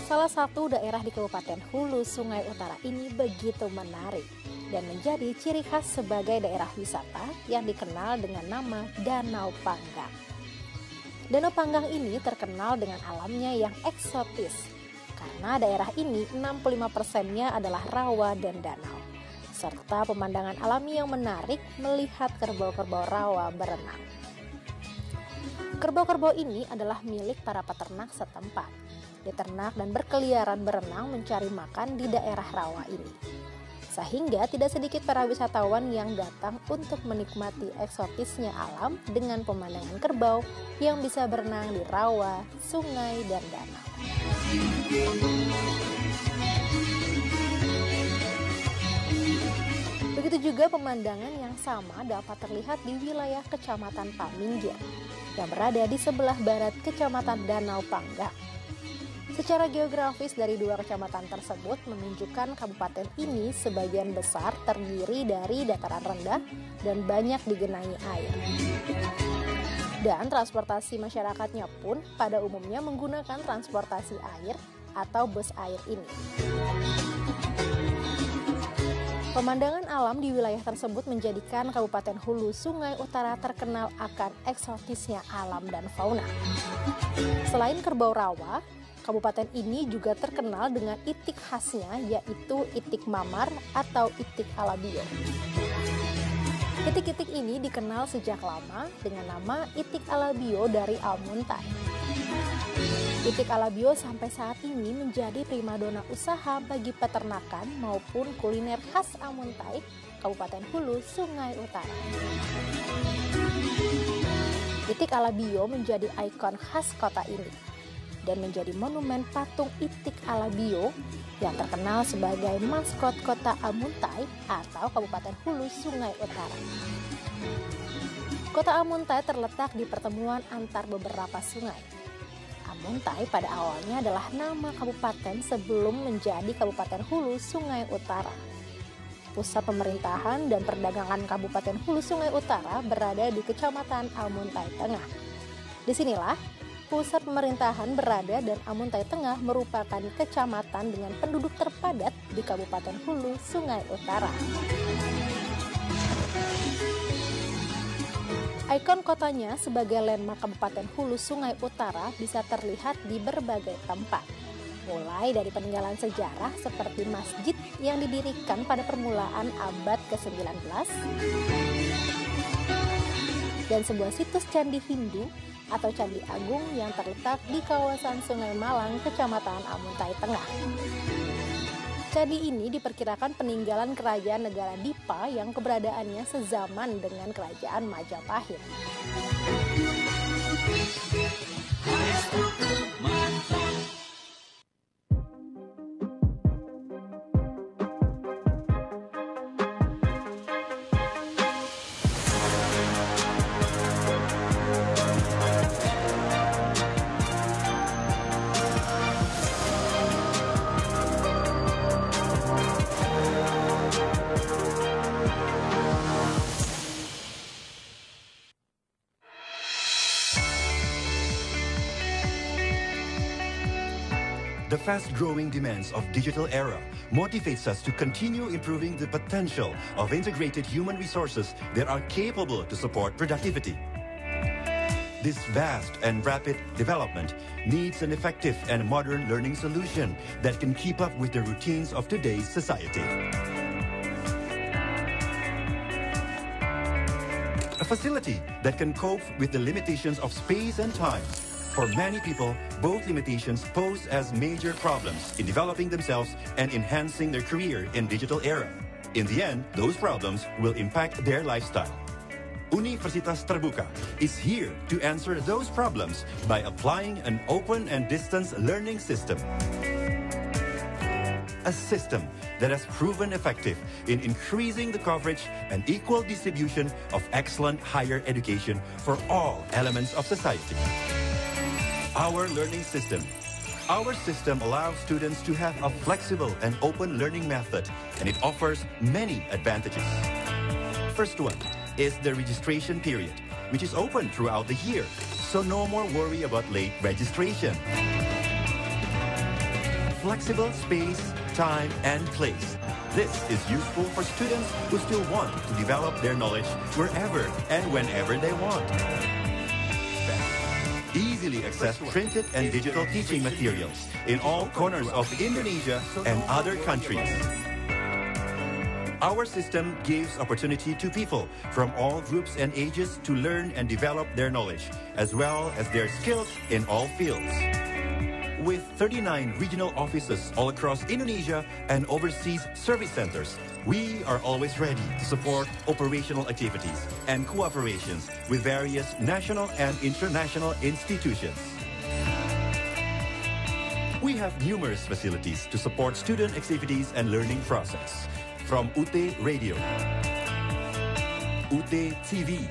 Salah satu daerah di Kabupaten Hulu Sungai Utara ini begitu menarik dan menjadi ciri khas sebagai daerah wisata yang dikenal dengan nama Danau Panggang. Danau Panggang ini terkenal dengan alamnya yang eksotis karena daerah ini 65%-nya adalah rawa dan danau, serta pemandangan alami yang menarik melihat kerbau-kerbau rawa berenang. Kerbau-kerbau ini adalah milik para peternak setempat. Diternak dan berkeliaran berenang mencari makan di daerah rawa ini. Sehingga tidak sedikit para wisatawan yang datang untuk menikmati eksotisnya alam dengan pemandangan kerbau yang bisa berenang di rawa, sungai, dan danau. Begitu juga pemandangan yang sama dapat terlihat di wilayah Kecamatan Paminggir yang berada di sebelah barat Kecamatan Danau Panggang. Secara geografis dari dua kecamatan tersebut menunjukkan kabupaten ini sebagian besar terdiri dari dataran rendah dan banyak digenangi air. Dan transportasi masyarakatnya pun pada umumnya menggunakan transportasi air atau bus air ini. Pemandangan alam di wilayah tersebut menjadikan Kabupaten Hulu Sungai Utara terkenal akan eksotisnya alam dan fauna. Selain kerbau rawa, kabupaten ini juga terkenal dengan itik khasnya, yaitu itik mamar atau itik alabio. Itik-itik ini dikenal sejak lama dengan nama itik alabio dari Almuntai. Itik alabio sampai saat ini menjadi primadona usaha bagi peternakan maupun kuliner khas Almuntai, Kabupaten Hulu Sungai Utara. Itik alabio menjadi ikon khas kota ini dan menjadi monumen patung itik alabio yang terkenal sebagai maskot kota Almuntai atau Kabupaten Hulu Sungai Utara. Kota Almuntai terletak di pertemuan antar beberapa sungai. Almuntai pada awalnya adalah nama kabupaten sebelum menjadi Kabupaten Hulu Sungai Utara. Pusat pemerintahan dan perdagangan Kabupaten Hulu Sungai Utara berada di Kecamatan Almuntai Tengah. Disinilah pusat pemerintahan berada dan Almuntai Tengah merupakan kecamatan dengan penduduk terpadat di Kabupaten Hulu Sungai Utara. Ikon kotanya sebagai landmark Kabupaten Hulu Sungai Utara bisa terlihat di berbagai tempat, mulai dari peninggalan sejarah seperti masjid yang didirikan pada permulaan abad ke-19 dan sebuah situs candi Hindu atau Candi Agung yang terletak di kawasan Sungai Malang, Kecamatan Almuntai Tengah. Candi ini diperkirakan peninggalan kerajaan negara Dipa yang keberadaannya sezaman dengan kerajaan Majapahit. The fast-growing demands of digital era motivates us to continue improving the potential of integrated human resources that are capable to support productivity. This vast and rapid development needs an effective and modern learning solution that can keep up with the routines of today's society. A facility that can cope with the limitations of space and time. For many people, both limitations pose as major problems in developing themselves and enhancing their career in digital era. In the end, those problems will impact their lifestyle. Universitas Terbuka is here to answer those problems by applying an open and distance learning system. A system that has proven effective in increasing the coverage and equal distribution of excellent higher education for all elements of society. Our system allows students to have a flexible and open learning method, and it offers many advantages. First one is the registration period, which is open throughout the year, so no more worry about late registration. Flexible space, time, and place. This is useful for students who still want to develop their knowledge wherever and whenever they want. Easily access printed and digital teaching materials in all corners of Indonesia and other countries. Our system gives opportunity to people from all groups and ages to learn and develop their knowledge, as well as their skills in all fields. With 39 regional offices all across Indonesia and overseas service centers, we are always ready to support operational activities and cooperations with various national and international institutions. We have numerous facilities to support student activities and learning process, from UT Radio, UT TV,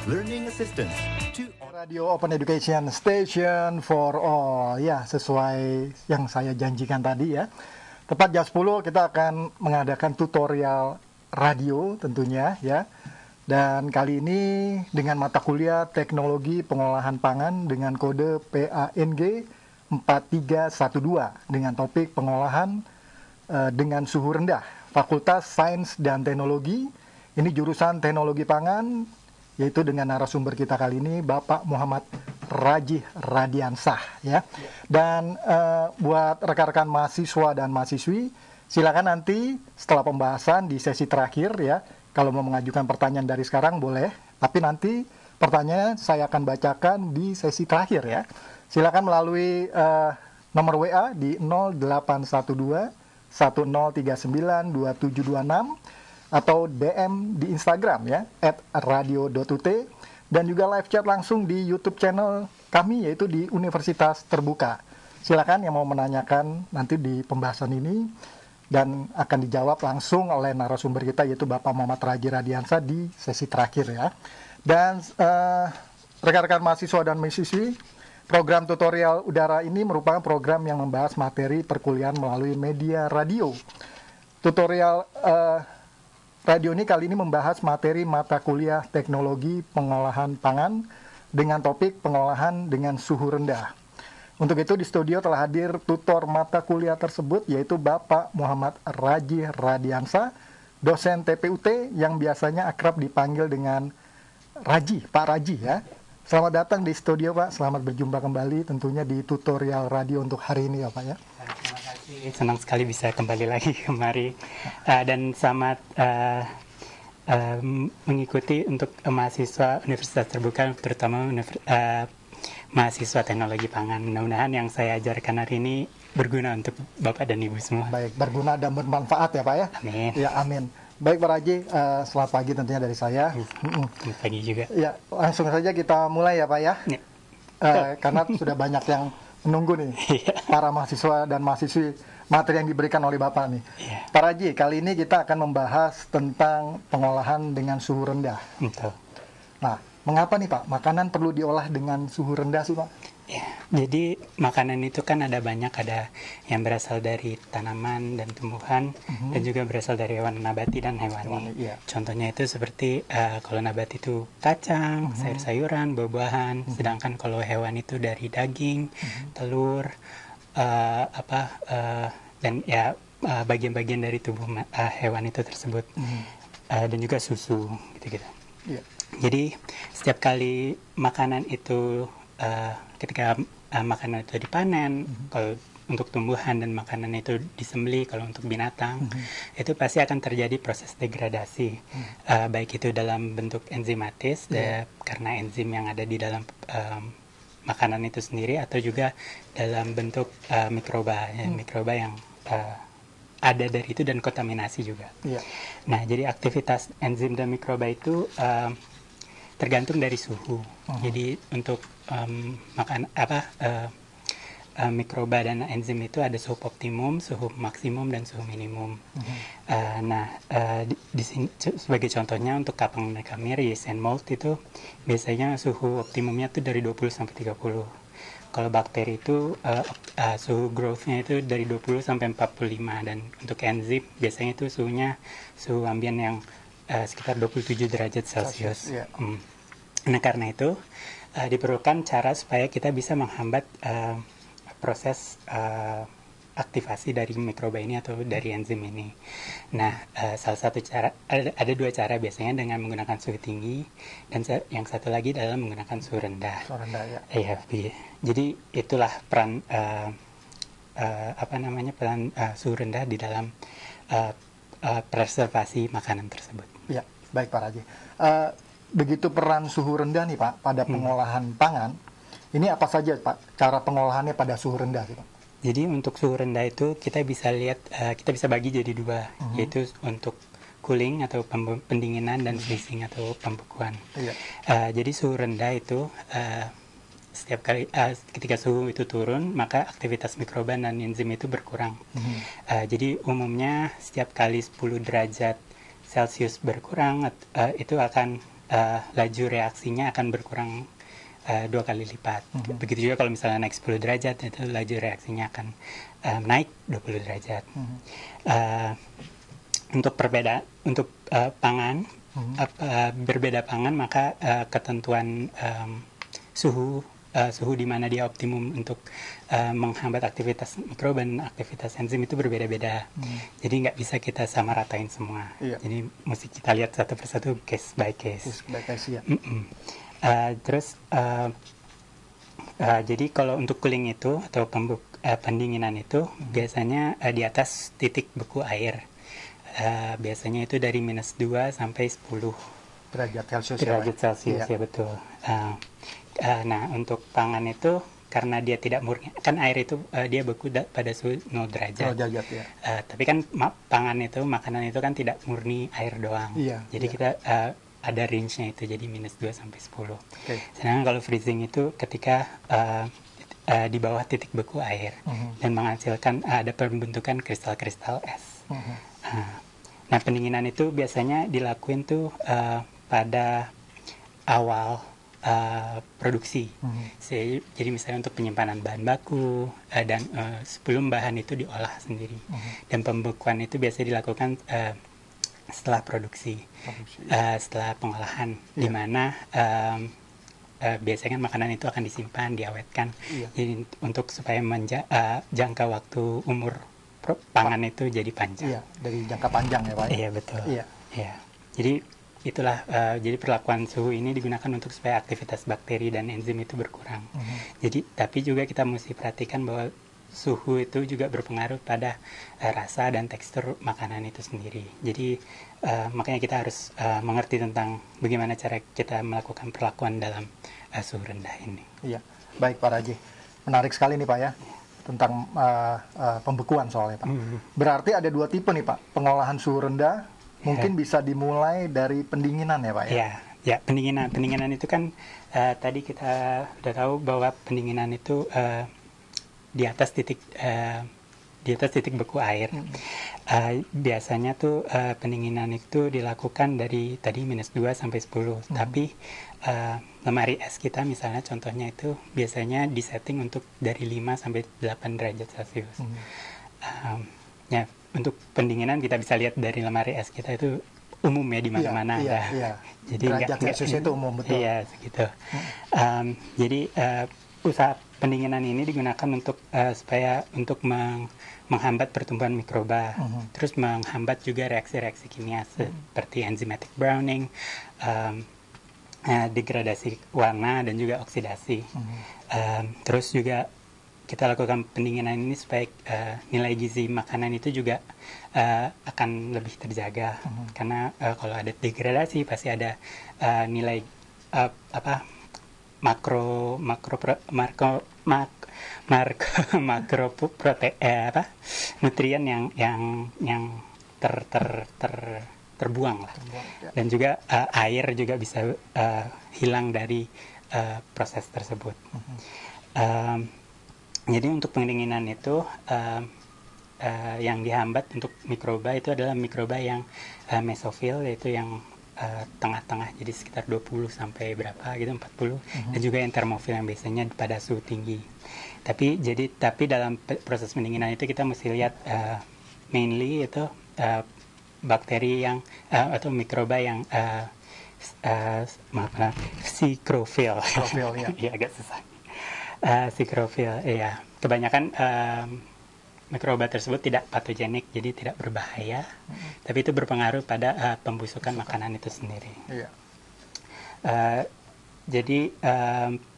learning assistance to Radio Open Education Station for All. Ya, sesuai yang saya janjikan tadi ya. Tepat jam 10 kita akan mengadakan tutorial radio tentunya ya. Dan kali ini dengan mata kuliah Teknologi Pengolahan Pangan dengan kode PANG 4312 dengan topik pengolahan dengan suhu rendah. Fakultas Sains dan Teknologi. Ini jurusan Teknologi Pangan, yaitu dengan narasumber kita kali ini Bapak Muhammad Raji Radiansah ya. Dan buat rekan-rekan mahasiswa dan mahasiswi, silakan nanti setelah pembahasan di sesi terakhir ya, kalau mau mengajukan pertanyaan dari sekarang boleh, tapi nanti pertanyaan saya akan bacakan di sesi terakhir ya. Silakan melalui nomor WA di 0812 1039 2726 atau DM di Instagram ya @radio.ut, dan juga live chat langsung di YouTube channel kami yaitu di Universitas Terbuka. Silakan yang mau menanyakan nanti di pembahasan ini dan akan dijawab langsung oleh narasumber kita yaitu Bapak Muhammad Raji Radiansah di sesi terakhir ya. Dan rekan-rekan mahasiswa dan mahasiswi, program tutorial udara ini merupakan program yang membahas materi perkuliahan melalui media radio. Tutorial radio ini kali ini membahas materi mata kuliah Teknologi Pengolahan Pangan dengan topik pengolahan dengan suhu rendah. Untuk itu di studio telah hadir tutor mata kuliah tersebut yaitu Bapak Muhammad Raji Radiansah, dosen TPUT yang biasanya akrab dipanggil dengan Raji, Pak Raji ya. Selamat datang di studio Pak, selamat berjumpa kembali tentunya di tutorial radio untuk hari ini ya Pak ya. Terima kasih, senang sekali bisa kembali lagi kemari dan selamat mengikuti untuk mahasiswa Universitas Terbuka, terutama mahasiswa Teknologi Pangan. Mudah-mudahan yang saya ajarkan hari ini berguna untuk Bapak dan Ibu semua. Baik, berguna dan bermanfaat ya Pak ya. Amin. Ya, amin. Baik Pak Raji, selamat pagi tentunya dari saya. Selamat pagi juga. Ya, langsung saja kita mulai ya Pak ya. Karena sudah banyak yang menunggu nih, para mahasiswa dan mahasiswi, materi yang diberikan oleh Bapak nih. Pak Raji, kali ini kita akan membahas tentang pengolahan dengan suhu rendah. Betul. Nah, mengapa nih Pak, makanan perlu diolah dengan suhu rendah sih Pak? Ya, jadi makanan itu kan ada banyak, ada yang berasal dari tanaman dan tumbuhan, dan juga berasal dari hewan nabati dan hewani. Contohnya itu seperti kalau nabati itu kacang, sayur-sayuran, buah-buahan, sedangkan kalau hewan itu dari daging, telur, dan ya bagian-bagian dari tubuh hewan itu tersebut, dan juga susu, gitu-gitu. Jadi setiap kali makanan itu ketika makanan itu dipanen, kalau untuk tumbuhan dan makanan itu disembelih, kalau untuk binatang, itu pasti akan terjadi proses degradasi, baik itu dalam bentuk enzimatis, karena enzim yang ada di dalam makanan itu sendiri, atau juga dalam bentuk mikroba, mikroba yang ada dari itu dan kontaminasi juga. Nah, jadi aktivitas enzim dan mikroba itu tergantung dari suhu. Jadi untuk mikroba dan enzim itu ada suhu optimum, suhu maksimum, dan suhu minimum. Di sini sebagai contohnya untuk kapang mekamir, yeast and mold itu biasanya suhu optimumnya itu dari 20 sampai 30. Kalau bakteri itu suhu growth-nya itu dari 20 sampai 45, dan untuk enzim biasanya itu suhu ambien yang sekitar 27 derajat Celcius. Nah, karena itu diperlukan cara supaya kita bisa menghambat proses aktivasi dari mikroba ini atau dari enzim ini. Nah, salah satu cara, ada dua cara biasanya, dengan menggunakan suhu tinggi, dan yang satu lagi adalah menggunakan suhu rendah. Suhu rendah, ya. Jadi itulah peran suhu rendah di dalam preservasi makanan tersebut. Ya, baik Pak Raji. Begitu peran suhu rendah nih Pak pada pengolahan pangan, ini apa saja Pak cara pengolahannya pada suhu rendah sih Pak? Jadi untuk suhu rendah itu kita bisa lihat, kita bisa bagi jadi dua, yaitu untuk cooling atau pendinginan dan freezing atau pembekuan. Jadi suhu rendah itu setiap kali ketika suhu itu turun, maka aktivitas mikroba dan enzim itu berkurang. Jadi umumnya setiap kali 10 derajat Celcius berkurang, itu akan laju reaksinya akan berkurang 2 kali lipat. Begitu juga kalau misalnya naik 10 derajat, itu laju reaksinya akan naik 20 derajat. Untuk pangan, berbeda pangan, maka ketentuan suhu di mana dia optimum untuk menghambat aktivitas mikroba dan aktivitas enzim itu berbeda-beda. Jadi nggak bisa kita sama ratain semua. Jadi mesti kita lihat satu persatu, case by case. Ya. Jadi kalau untuk cooling itu atau pendinginan itu biasanya di atas titik beku air. Biasanya itu dari -2 sampai 10 derajat Celcius. Ya, betul. Nah, untuk pangan itu karena dia tidak murni, kan air itu dia beku pada suhu 0 derajat. 0 derajat, ya. Tapi kan makanan itu kan tidak murni air doang. Jadi kita ada range-nya itu, jadi -2 sampai 10. Sedangkan kalau freezing itu ketika di bawah titik beku air dan menghasilkan ada pembentukan kristal-kristal es. Nah, pendinginan itu biasanya dilakuin tuh pada awal produksi. Jadi misalnya untuk penyimpanan bahan baku dan sebelum bahan itu diolah sendiri. Dan pembekuan itu biasanya dilakukan setelah produksi. Setelah pengolahan, di mana biasanya makanan itu akan disimpan, diawetkan. Jadi untuk supaya jangka waktu umur pangan itu jadi panjang. Dari jangka panjang ya Pak. Iya, betul. Jadi itulah, jadi perlakuan suhu ini digunakan untuk supaya aktivitas bakteri dan enzim itu berkurang. Jadi tapi juga kita mesti perhatikan bahwa suhu itu juga berpengaruh pada rasa dan tekstur makanan itu sendiri. Jadi makanya kita harus mengerti tentang bagaimana cara kita melakukan perlakuan dalam suhu rendah ini. Iya, baik Pak Raji. Menarik sekali nih Pak ya, tentang pembekuan soalnya Pak. Berarti ada dua tipe nih Pak, pengolahan suhu rendah, mungkin bisa dimulai dari pendinginan ya Pak ya? Ya, pendinginan itu kan tadi kita udah tahu bahwa pendinginan itu di atas titik beku air. Biasanya tuh pendinginan itu dilakukan dari tadi -2 sampai 10. Tapi lemari es kita misalnya contohnya itu biasanya disetting untuk dari 5 sampai 8 derajat Celcius. Ya, untuk pendinginan kita bisa lihat dari lemari es kita itu umum ya, di mana-mana ada. Jadi derajat Celcius itu umum, betul. Iya, segitu. Jadi usaha pendinginan ini digunakan untuk supaya untuk menghambat pertumbuhan mikroba, terus menghambat juga reaksi-reaksi kimia seperti enzymatic browning, degradasi warna dan juga oksidasi. Terus juga kita lakukan pendinginan ini supaya nilai gizi makanan itu juga akan lebih terjaga, karena kalau ada degradasi pasti ada nutrien yang terbuang lah. Dan juga air juga bisa hilang dari proses tersebut. Jadi untuk pendinginan itu yang dihambat untuk mikroba itu adalah mikroba yang mesofil, yaitu yang tengah-tengah, jadi sekitar 20 sampai berapa gitu, 40, dan juga yang termofil yang biasanya pada suhu tinggi. Tapi dalam proses pendinginan itu kita mesti lihat mainly itu bakteri yang atau mikroba yang sikrofil. Ya agak susah. Sikrofil, ya. Kebanyakan mikroba tersebut tidak patogenik, jadi tidak berbahaya, tapi itu berpengaruh pada pembusukan makanan itu sendiri. Jadi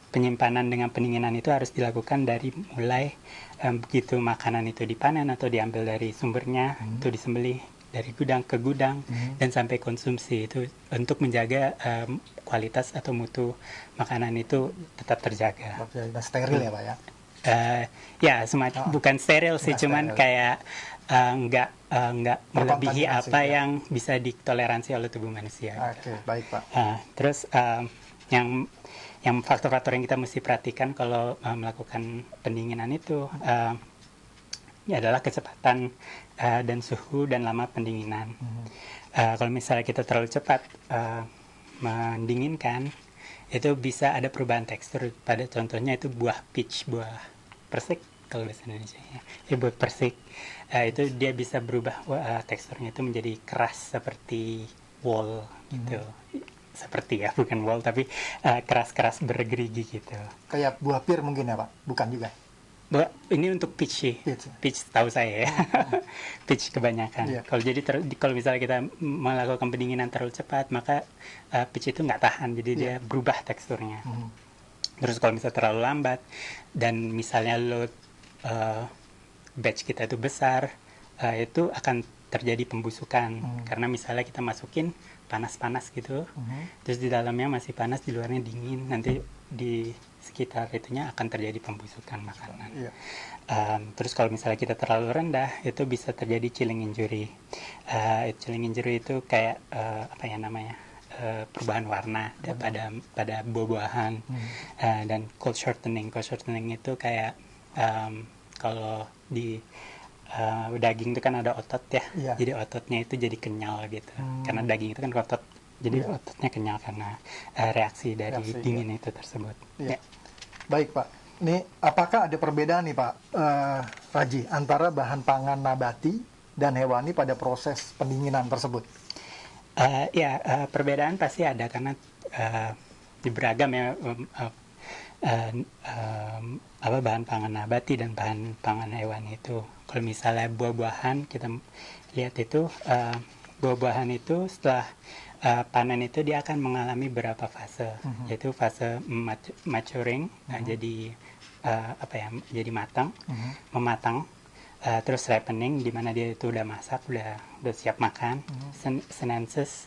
penyimpanan dengan pendinginan itu harus dilakukan dari mulai begitu makanan itu dipanen atau diambil dari sumbernya, itu disembelih dari gudang ke gudang, dan sampai konsumsi, itu untuk menjaga kualitas atau mutu makanan itu tetap terjaga. Steril ya Pak ya? Ya semacam bukan steril sih, cuman kayak nggak melebihi apa yang bisa ditoleransi oleh tubuh manusia. Oke, baik Pak. Terus yang faktor-faktor yang kita mesti perhatikan kalau melakukan pendinginan itu adalah kecepatan dan suhu dan lama pendinginan. Kalau misalnya kita terlalu cepat mendinginkan, itu bisa ada perubahan tekstur. Pada contohnya itu buah peach, buah persik kalau bahasa Indonesia ya, buah persik, itu dia bisa berubah teksturnya itu menjadi keras seperti wol gitu. Seperti ya, bukan wol tapi keras-keras bergerigi gitu. Kayak buah pir mungkin ya Pak? Bukan juga? Ini untuk peach sih. Peach tahu saya ya. Peach kebanyakan. Kalau misalnya kita melakukan pendinginan terlalu cepat, maka peach itu nggak tahan, jadi dia berubah teksturnya. Terus kalau misalnya terlalu lambat dan misalnya batch kita itu besar, itu akan terjadi pembusukan karena misalnya kita masukin panas-panas gitu, terus di dalamnya masih panas, di luarnya dingin, nanti di sekitar itunya akan terjadi pembusukan makanan. Terus kalau misalnya kita terlalu rendah, itu bisa terjadi chilling injury. Chilling injury itu kayak apa ya namanya, perubahan warna pada buah-buahan. Dan cold shortening itu kayak kalau di daging itu kan ada otot ya, jadi ototnya itu jadi kenyal gitu, karena daging itu kan otot, jadi ototnya kenyal karena reaksi dari dingin itu tersebut. Baik Pak, ini apakah ada perbedaan nih Pak Raji antara bahan pangan nabati dan hewani pada proses pendinginan tersebut? Perbedaan pasti ada karena di beragam ya bahan pangan nabati dan bahan pangan hewani itu. Kalau misalnya buah-buahan, kita lihat itu buah-buahan itu setelah panen itu dia akan mengalami beberapa fase, yaitu fase maturing, jadi jadi matang, mematang, terus ripening, di mana dia itu udah masak, udah siap makan, senescence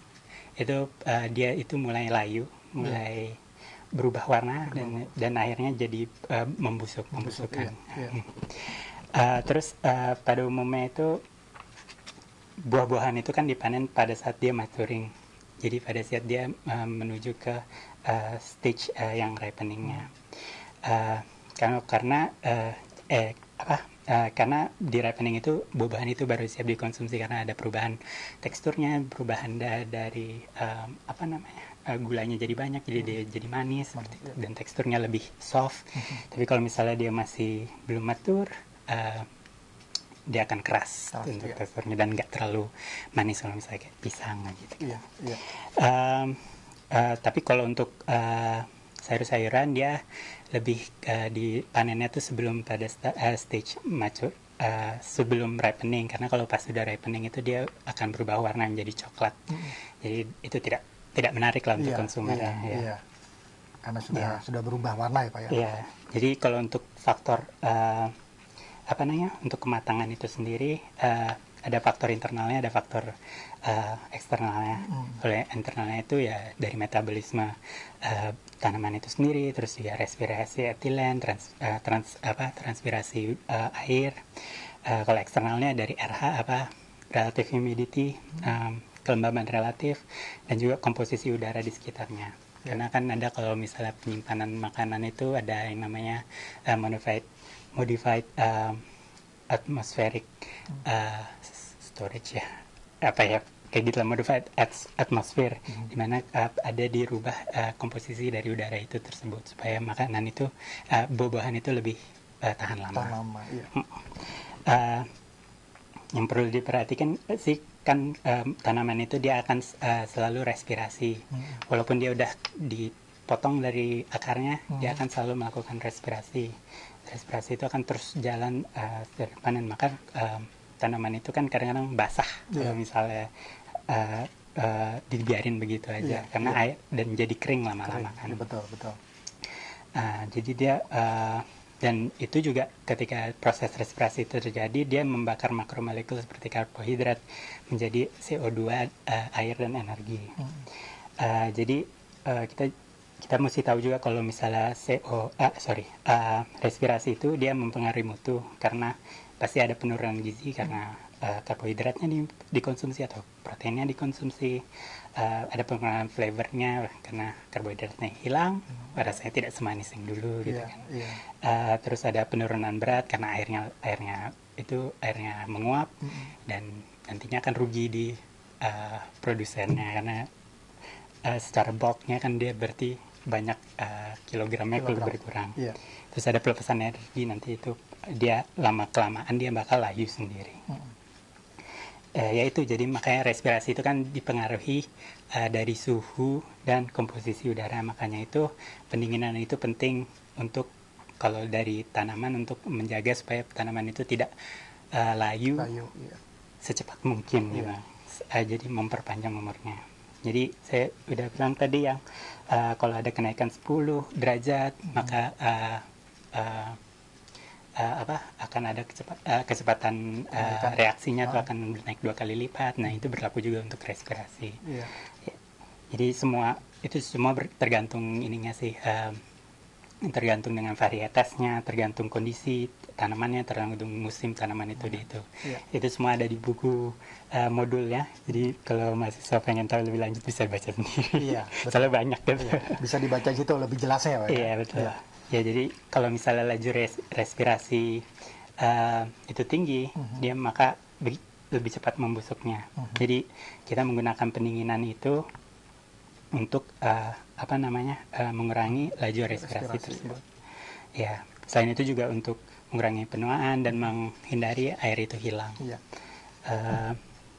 itu dia itu mulai layu, mulai berubah warna dan akhirnya jadi membusukan. Terus pada umumnya itu buah-buahan itu kan dipanen pada saat dia maturing. Jadi pada saat dia menuju ke stage yang ripeningnya. Karena di ripening itu buah-buahan itu baru siap dikonsumsi karena ada perubahan teksturnya, perubahan dari gulanya jadi banyak, jadi dia jadi manis seperti itu, dan teksturnya lebih soft. Tapi kalau misalnya dia masih belum matur, dia akan keras untuk teksturnya dan nggak terlalu manis kalau misalnya kayak pisang gitu. Tapi kalau untuk sayur-sayuran dia lebih dipanennya tuh sebelum pada stage mature, sebelum ripening, karena kalau pas sudah ripening itu dia akan berubah warna menjadi coklat. Jadi itu tidak menarik lah untuk konsumen. Karena sudah berubah warna ya Pak ya. Jadi kalau untuk faktor untuk kematangan itu sendiri ada faktor internalnya, ada faktor eksternalnya. Kalau internalnya itu ya dari metabolisme tanaman itu sendiri, terus juga respirasi etilen, transpirasi air. Kalau eksternalnya dari RH relative humidity, kelembaban relatif, dan juga komposisi udara di sekitarnya. Karena kan ada kalau misalnya penyimpanan makanan itu ada yang namanya modified atmospheric storage ya, kayak gitu lah, modified atmosphere, dimana ada dirubah komposisi dari udara itu tersebut supaya makanan itu buah-buahan itu lebih tahan lama. Yang perlu diperhatikan sih kan tanaman itu dia akan selalu respirasi, walaupun dia udah dipotong dari akarnya, dia akan selalu melakukan respirasi itu akan terus jalan dari panen. Maka tanaman itu kan kadang-kadang basah kalau misalnya dibiarin begitu aja, karena air dan jadi kering lama-lama kan. Betul. Jadi dia dan itu juga ketika proses respirasi itu terjadi, dia membakar makromolekul seperti karbohidrat menjadi CO2, air dan energi. Jadi kita mesti tahu juga kalau misalnya respirasi itu dia mempengaruhi mutu, karena pasti ada penurunan gizi karena karbohidratnya dikonsumsi atau proteinnya dikonsumsi, ada pengurangan flavornya karena karbohidratnya hilang, rasanya tidak semanis yang dulu gitu kan. Terus ada penurunan berat karena airnya menguap, dan nantinya akan rugi di produsennya, karena secara bulknya kan dia berarti banyak kilogramnya berkurang. Terus ada pelepasan energi, nanti itu dia lama-kelamaan dia bakal layu sendiri. Yaitu jadi makanya respirasi itu kan dipengaruhi dari suhu dan komposisi udara. Makanya itu pendinginan itu penting untuk kalau dari tanaman, untuk menjaga supaya tanaman itu tidak layu secepat mungkin gitu. Jadi memperpanjang umurnya. Jadi saya udah bilang tadi yang kalau ada kenaikan 10 derajat maka akan ada kecepatan reaksinya itu akan naik 2 kali lipat. Nah, itu berlaku juga untuk respirasi. Jadi itu semua tergantung ininya sih, tergantung dengan varietasnya, tergantung kondisi tanamannya, tergantung musim tanaman itu itu semua ada di buku modulnya. Jadi kalau mahasiswa pengen tahu lebih lanjut bisa baca sendiri. Soalnya banyak gitu. Bisa dibaca gitu lebih jelasnya Pak. Iya, betul. Ya, jadi kalau misalnya laju respirasi itu tinggi, dia maka lebih cepat membusuknya. Jadi kita menggunakan pendinginan itu untuk mengurangi laju respirasi tersebut. Ya, selain itu juga untuk mengurangi penuaan dan menghindari air itu hilang.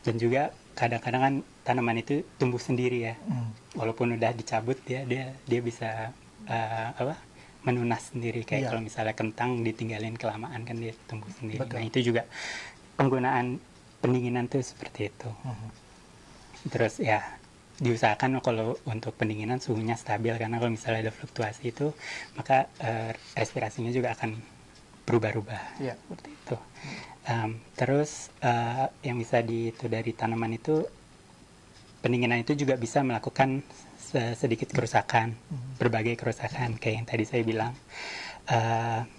Dan juga kadang-kadang kan tanaman itu tumbuh sendiri ya, walaupun udah dicabut dia bisa menunas sendiri, kayak kalau misalnya kentang ditinggalin kelamaan kan dia tumbuh sendiri. Nah, itu juga penggunaan pendinginan tuh seperti itu. Terus ya diusahakan kalau untuk pendinginan suhunya stabil, karena kalau misalnya ada fluktuasi itu maka respirasinya juga akan berubah-ubah seperti itu. Terus yang bisa dari tanaman itu, pendinginan itu juga bisa melakukan sedikit kerusakan, berbagai kerusakan kayak yang tadi saya bilang,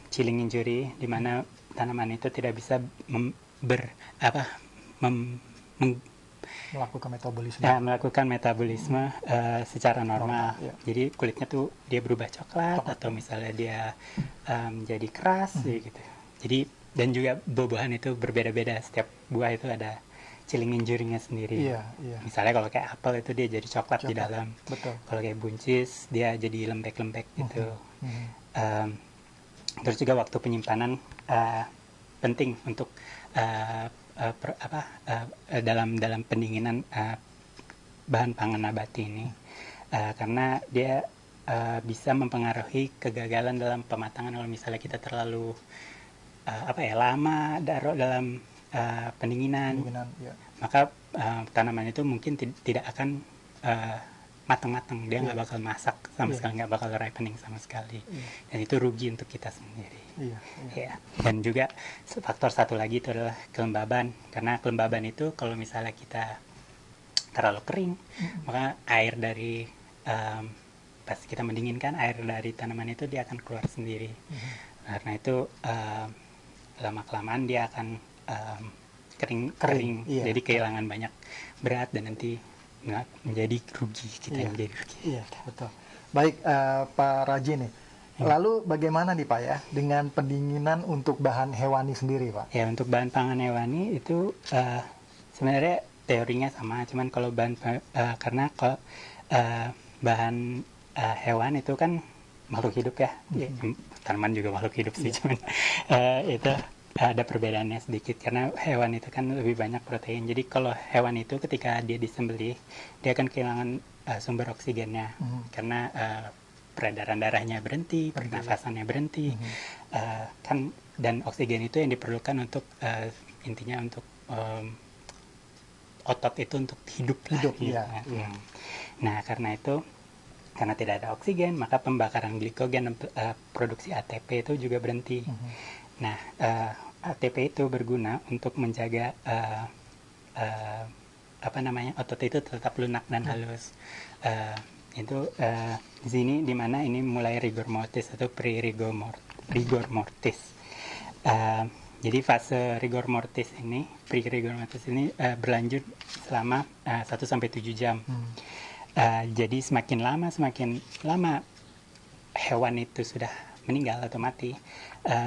chilling injury, di mana tanaman itu tidak bisa melakukan metabolisme secara normal. Jadi kulitnya tuh dia berubah coklat atau misalnya dia jadi keras gitu. Jadi dan juga buah-buahan itu berbeda-beda, setiap buah itu ada chilling injury-nya sendiri. Misalnya kalau kayak apel itu dia jadi coklat di dalam. Kalau kayak buncis dia jadi lembek-lembek gitu. Terus juga waktu penyimpanan penting untuk dalam pendinginan bahan pangan nabati ini, karena dia bisa mempengaruhi kegagalan dalam pematangan. Kalau misalnya kita terlalu lama dalam pendinginan, maka tanaman itu mungkin tidak akan matang-matang, dia nggak bakal masak sama sekali, nggak bakal ripening sama sekali, dan itu rugi untuk kita sendiri. Iya. Ya. Dan juga faktor satu lagi itu adalah kelembaban, karena kelembaban itu kalau misalnya kita terlalu kering, maka air dari pas kita mendinginkan, air dari tanaman itu dia akan keluar sendiri. Karena itu lama kelamaan dia akan kering. Iya. Jadi kehilangan banyak berat dan nanti menjadi rugi, kita Iya. menjadi rugi. Iya, betul. Baik, Pak Raji nih. Lalu bagaimana nih Pak ya dengan pendinginan untuk bahan hewani sendiri Pak? Ya, untuk bahan pangan hewani itu sebenarnya teorinya sama, cuman kalau karena kalau bahan hewan itu kan makhluk hidup ya, tanaman juga makhluk hidup sih, cuman itu ada perbedaannya sedikit karena hewan itu kan lebih banyak protein. Jadi kalau hewan itu ketika dia disembelih, dia akan kehilangan sumber oksigennya karena peredaran darahnya berhenti, pernafasannya berhenti, kan, dan oksigen itu yang diperlukan untuk intinya untuk otot itu untuk hidup lah. Iya. Nah, karena itu, karena tidak ada oksigen, maka pembakaran glikogen dan produksi ATP itu juga berhenti. Nah, ATP itu berguna untuk menjaga otot itu tetap lunak dan halus. Itu di sini dimana ini mulai rigor mortis atau pre-rigor mortis. Jadi fase rigor mortis ini, pre-rigor mortis ini berlanjut selama 1-7 jam. Jadi semakin lama hewan itu sudah meninggal atau mati,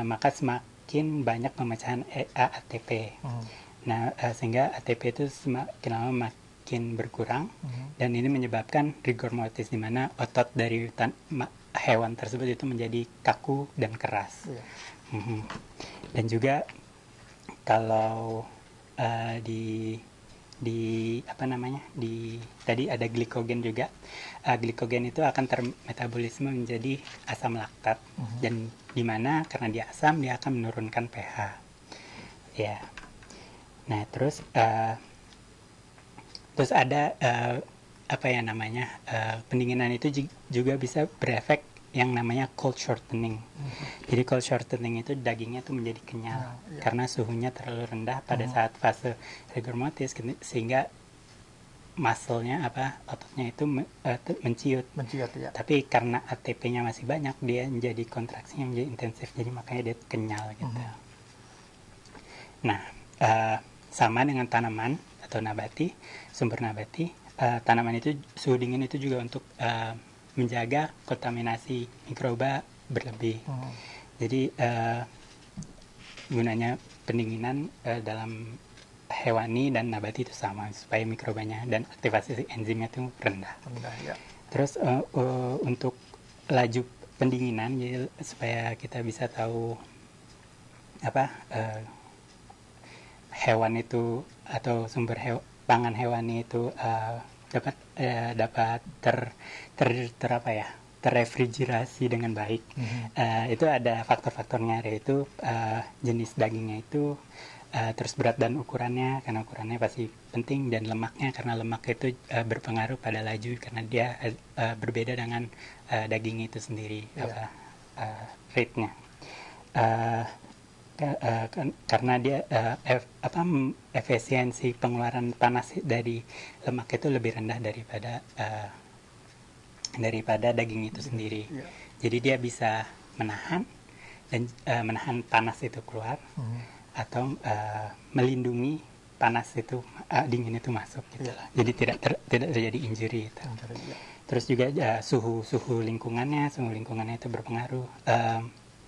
maka semakin banyak pemecahan ATP. Nah, sehingga ATP itu semakin lama makin berkurang, dan ini menyebabkan rigor mortis, di mana otot dari hewan tersebut itu menjadi kaku dan keras. Dan juga kalau tadi ada glikogen juga. Glikogen itu akan termetabolisme menjadi asam laktat, dan di mana karena dia asam, dia akan menurunkan pH. Ya. Nah, terus ada pendinginan itu juga bisa berefek yang namanya cold shortening. Jadi cold shortening itu dagingnya tuh menjadi kenyal karena suhunya terlalu rendah pada saat fase rigor mortis, sehingga muscle-nya ototnya itu menciut ya. Tapi karena ATP-nya masih banyak, dia menjadi kontraksinya menjadi intensif, jadi makanya dia kenyal gitu. Nah, sama dengan tanaman atau nabati, sumber nabati, tanaman itu suhu dingin itu juga untuk menjaga kontaminasi mikroba berlebih. Jadi gunanya pendinginan dalam hewani dan nabati itu sama, supaya mikrobanya dan aktivasi enzimnya itu rendah. Ya. Terus untuk laju pendinginan, jadi supaya kita bisa tahu hewan itu atau sumber pangan hewani itu dapat terrefrigerasi dengan baik. Itu ada faktor-faktornya, yaitu jenis dagingnya itu, terus berat dan ukurannya, karena ukurannya pasti penting, dan lemaknya, karena lemak itu berpengaruh pada laju, karena dia berbeda dengan daging itu sendiri, rate-nya. Karena dia efisiensi pengeluaran panas dari lemak itu lebih rendah daripada daging itu sendiri. Jadi dia bisa menahan panas itu keluar, atau melindungi panas itu, dingin itu masuk gitu. Jadi tidak terjadi injury itu. Terus juga suhu lingkungannya itu berpengaruh.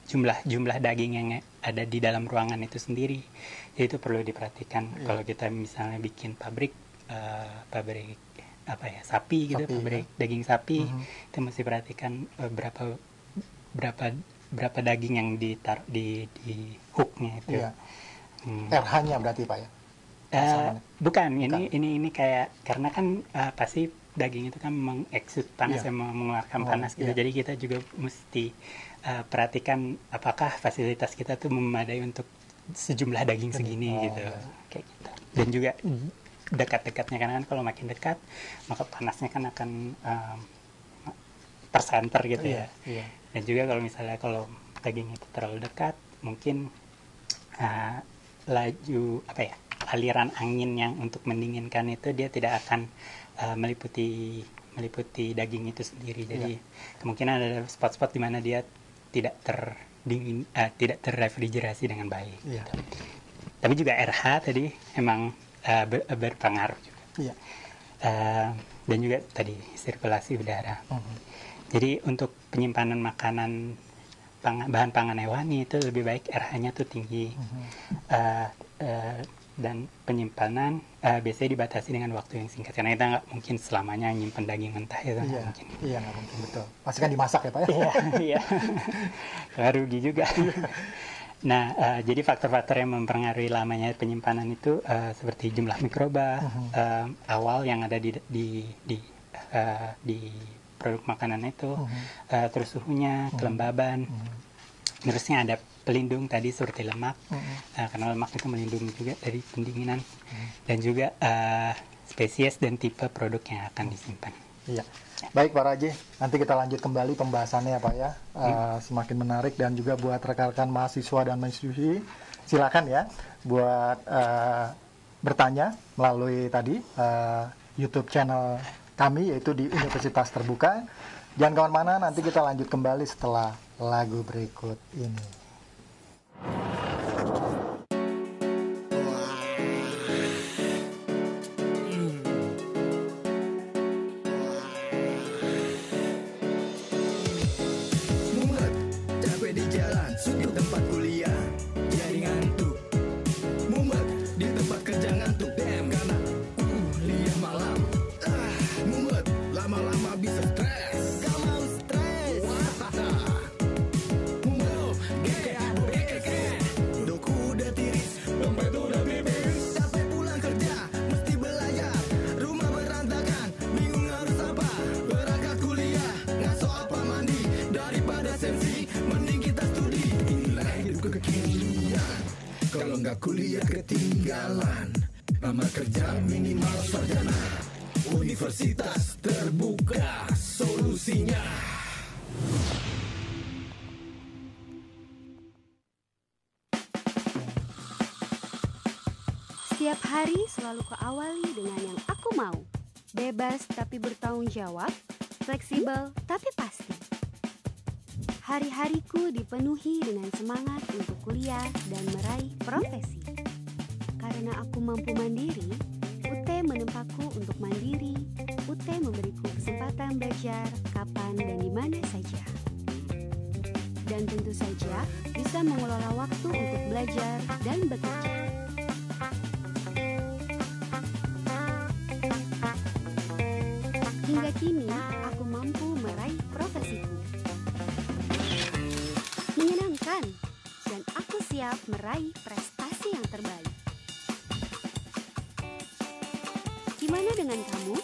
Jumlah daging yang ada di dalam ruangan itu sendiri, itu perlu diperhatikan. Kalau kita misalnya bikin pabrik sapi gitu, pabrik daging sapi, itu mesti perhatikan berapa daging yang ditaruh di hooknya itu. RH-nya berarti Pak ya? Bukan, ini kayak, karena kan pasti daging itu kan mengeksud panas, mengeluarkan panas gitu. Jadi kita juga mesti perhatikan apakah fasilitas kita tuh memadai untuk sejumlah daging segini gitu. Kayak gitu. Dan juga dekat-dekatnya, karena kan kalau makin dekat maka panasnya kan akan tersenter gitu ya. Dan juga kalau misalnya daging itu terlalu dekat, mungkin aliran angin yang untuk mendinginkan itu dia tidak akan meliputi daging itu sendiri. Jadi kemungkinan ada spot-spot di mana dia tidak tidak terrefrigerasi dengan baik. Gitu. Tapi juga RH tadi emang berpengaruh juga. Dan juga tadi sirkulasi udara. Jadi untuk penyimpanan makanan bahan pangan hewani itu lebih baik RH-nya tuh tinggi. Dan penyimpanan biasanya dibatasi dengan waktu yang singkat, karena kita nggak mungkin selamanya nyimpen daging mentah itu. Nggak mungkin. Iya, nggak mungkin, betul. Pasti kan dimasak ya Pak ya? Iya. Rugi juga. Nah, jadi faktor-faktor yang mempengaruhi lamanya penyimpanan itu seperti jumlah mikroba awal yang ada di produk makanan itu, terus suhunya, kelembaban, terusnya ada pelindung tadi seperti lemak, karena lemak itu melindungi juga dari pendinginan, dan juga spesies dan tipe produk yang akan disimpan. Iya. Baik Pak Raji, nanti kita lanjut kembali pembahasannya ya Pak ya. Semakin menarik, dan juga buat rekan-rekan mahasiswa dan mahasiswi, silakan ya buat bertanya melalui tadi YouTube channel kami, yaitu di Universitas Terbuka. Jangan kemana-mana, nanti kita lanjut kembali setelah lagu berikut ini. Kalau nggak kuliah ketinggalan, lamar kerja minimal sarjana. Universitas Terbuka solusinya. Setiap hari selalu kuawali dengan yang aku mau. Bebas tapi bertanggung jawab, fleksibel tapi pasti. Hari-hariku dipenuhi dengan semangat untuk kuliah dan meraih profesi. Karena aku mampu mandiri, UT menempaku untuk mandiri. UT memberiku kesempatan belajar kapan dan di mana saja. Dan tentu saja bisa mengelola waktu untuk belajar dan bekerja. Hingga kini, aku mampu meraih profesiku. Menyenangkan, dan aku siap meraih prestasi yang terbaik. Gimana dengan kamu?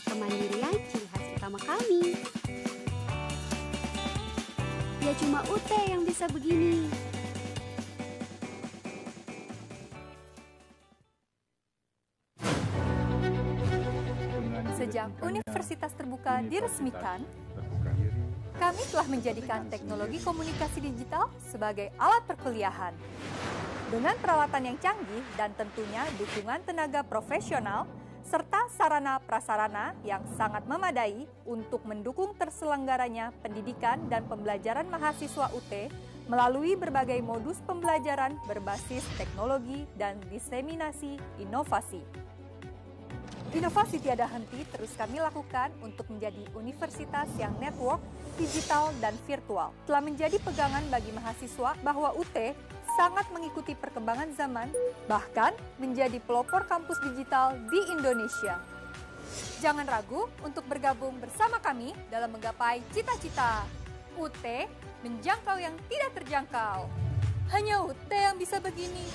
Kemandirian ciri khas utama kami. Ya cuma UT yang bisa begini. Sejak Universitas Terbuka diresmikan, kami telah menjadikan teknologi komunikasi digital sebagai alat perkuliahan. Dengan peralatan yang canggih dan tentunya dukungan tenaga profesional, serta sarana-prasarana yang sangat memadai untuk mendukung terselenggaranya pendidikan dan pembelajaran mahasiswa UT melalui berbagai modus pembelajaran berbasis teknologi dan diseminasi inovasi. Inovasi tiada henti terus kami lakukan untuk menjadi universitas yang network, digital, dan virtual. Telah menjadi pegangan bagi mahasiswa bahwa UT sangat mengikuti perkembangan zaman, bahkan menjadi pelopor kampus digital di Indonesia. Jangan ragu untuk bergabung bersama kami dalam menggapai cita-cita. UT menjangkau yang tidak terjangkau. Hanya UT yang bisa begini.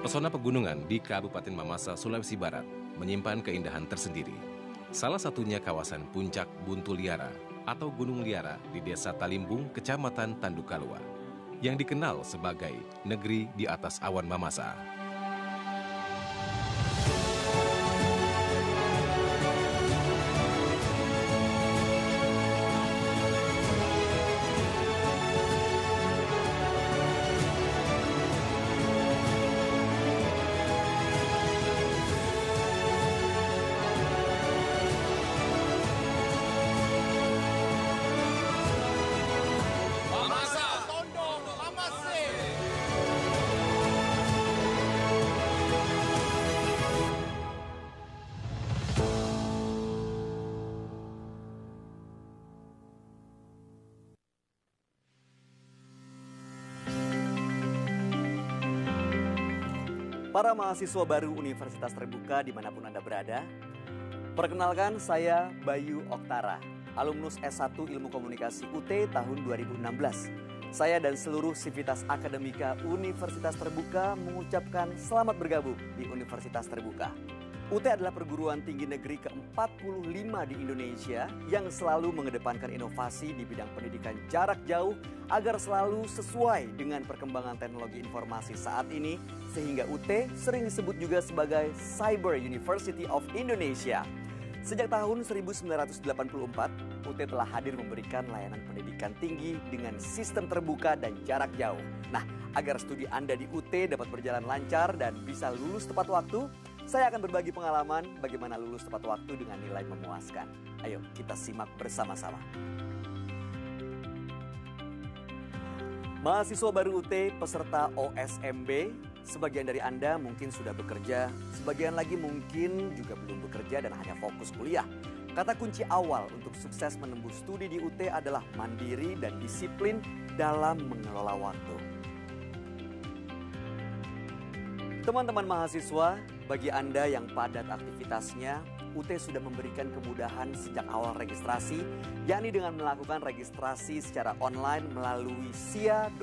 Pesona pegunungan di Kabupaten Mamasa, Sulawesi Barat menyimpan keindahan tersendiri. Salah satunya kawasan Puncak Buntuliara atau Gunung Liara di Desa Talimbung, Kecamatan Tandukalua, yang dikenal sebagai negeri di atas awan Mamasa. Para mahasiswa baru Universitas Terbuka dimanapun Anda berada, perkenalkan saya Bayu Oktara, alumnus S1 Ilmu Komunikasi UT tahun 2016. Saya dan seluruh sivitas akademika Universitas Terbuka mengucapkan selamat bergabung di Universitas Terbuka. UT adalah perguruan tinggi negeri ke-45 di Indonesia yang selalu mengedepankan inovasi di bidang pendidikan jarak jauh agar selalu sesuai dengan perkembangan teknologi informasi saat ini, sehingga UT sering disebut juga sebagai Cyber University of Indonesia. Sejak tahun 1984, UT telah hadir memberikan layanan pendidikan tinggi dengan sistem terbuka dan jarak jauh. Nah, agar studi Anda di UT dapat berjalan lancar dan bisa lulus tepat waktu, saya akan berbagi pengalaman bagaimana lulus tepat waktu dengan nilai memuaskan. Ayo kita simak bersama-sama. Mahasiswa baru UT peserta OSMB, sebagian dari Anda mungkin sudah bekerja, sebagian lagi mungkin juga belum bekerja dan hanya fokus kuliah. Kata kunci awal untuk sukses menembus studi di UT adalah mandiri dan disiplin dalam mengelola waktu. Teman-teman mahasiswa, bagi Anda yang padat aktivitasnya, UT sudah memberikan kemudahan sejak awal registrasi, yakni dengan melakukan registrasi secara online melalui sia.ut.ac.id.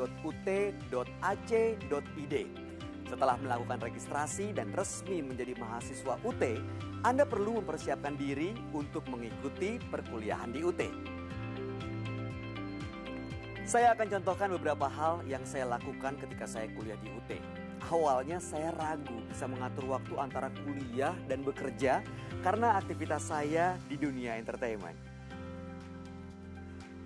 Setelah melakukan registrasi dan resmi menjadi mahasiswa UT, Anda perlu mempersiapkan diri untuk mengikuti perkuliahan di UT. Saya akan contohkan beberapa hal yang saya lakukan ketika saya kuliah di UT. Awalnya saya ragu bisa mengatur waktu antara kuliah dan bekerja karena aktivitas saya di dunia entertainment.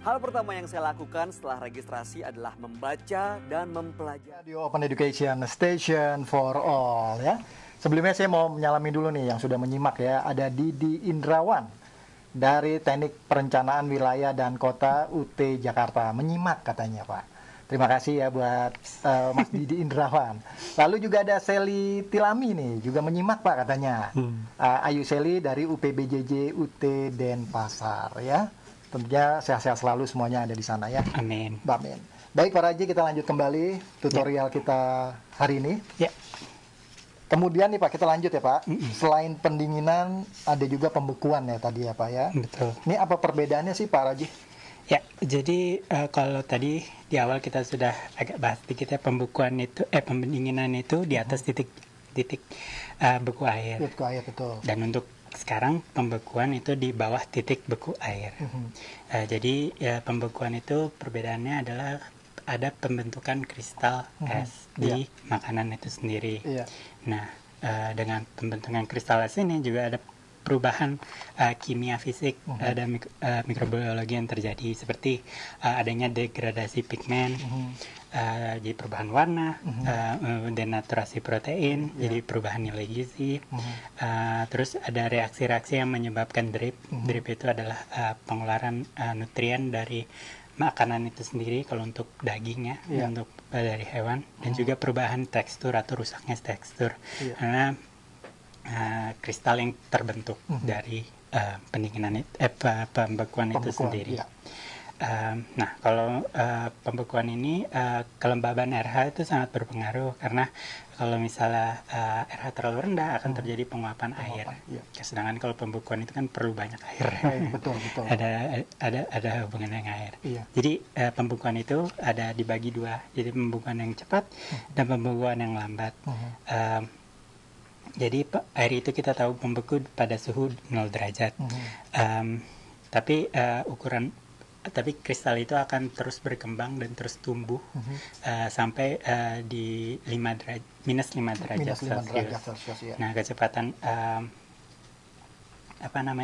Hal pertama yang saya lakukan setelah registrasi adalah membaca dan mempelajari. Radio Open Education Station for All ya. Sebelumnya saya mau menyalami dulu nih yang sudah menyimak ya. Ada Didi Indrawan dari Teknik Perencanaan Wilayah dan Kota UT Jakarta. Menyimak katanya Pak. Terima kasih ya buat Mas Didi Indrawan. Lalu juga ada Seli Tilami nih, juga menyimak Pak katanya. Ayu Seli dari UPBJJ UT Denpasar ya. Tentunya sehat-sehat selalu semuanya ada di sana ya. Amin. Amin. Baik Pak Raji, kita lanjut kembali tutorial kita hari ini. Ya. Kemudian nih Pak, kita lanjut ya Pak. Selain pendinginan, ada juga pembekuan ya tadi ya Pak ya. Betul. Ini apa perbedaannya sih Pak Raji? Ya, jadi kalau tadi di awal kita sudah agak bahas sedikit ya, pembekuan itu, pendinginan itu di atas titik beku air. Beku air, betul. Dan untuk sekarang pembekuan itu di bawah titik beku air. Jadi ya, pembekuan itu perbedaannya adalah ada pembentukan kristal es di makanan itu sendiri. Nah, dengan pembentukan kristal es ini juga ada perubahan kimia fisik dan mikrobiologi yang terjadi, seperti adanya degradasi pigmen, jadi perubahan warna, denaturasi protein, jadi perubahan nilai gizi, terus ada reaksi-reaksi yang menyebabkan drip. Drip itu adalah pengeluaran nutrien dari makanan itu sendiri kalau untuk daging ya, untuk dari hewan, dan juga perubahan tekstur atau rusaknya tekstur karena kristal yang terbentuk dari pendinginan pembekuan itu sendiri. Nah, kalau pembekuan ini kelembaban RH itu sangat berpengaruh karena kalau misalnya RH terlalu rendah akan terjadi penguapan air. Iya. Sedangkan kalau pembekuan itu kan perlu banyak air. Betul. ada hubungan dengan air. Iya. Jadi pembekuan itu ada dibagi dua. Jadi pembekuan yang cepat dan pembekuan yang lambat. Jadi air itu kita tahu membeku pada suhu 0 derajat. Tapi kristal itu akan terus berkembang dan terus tumbuh sampai di minus 5 derajat Celcius. Ya. Nah,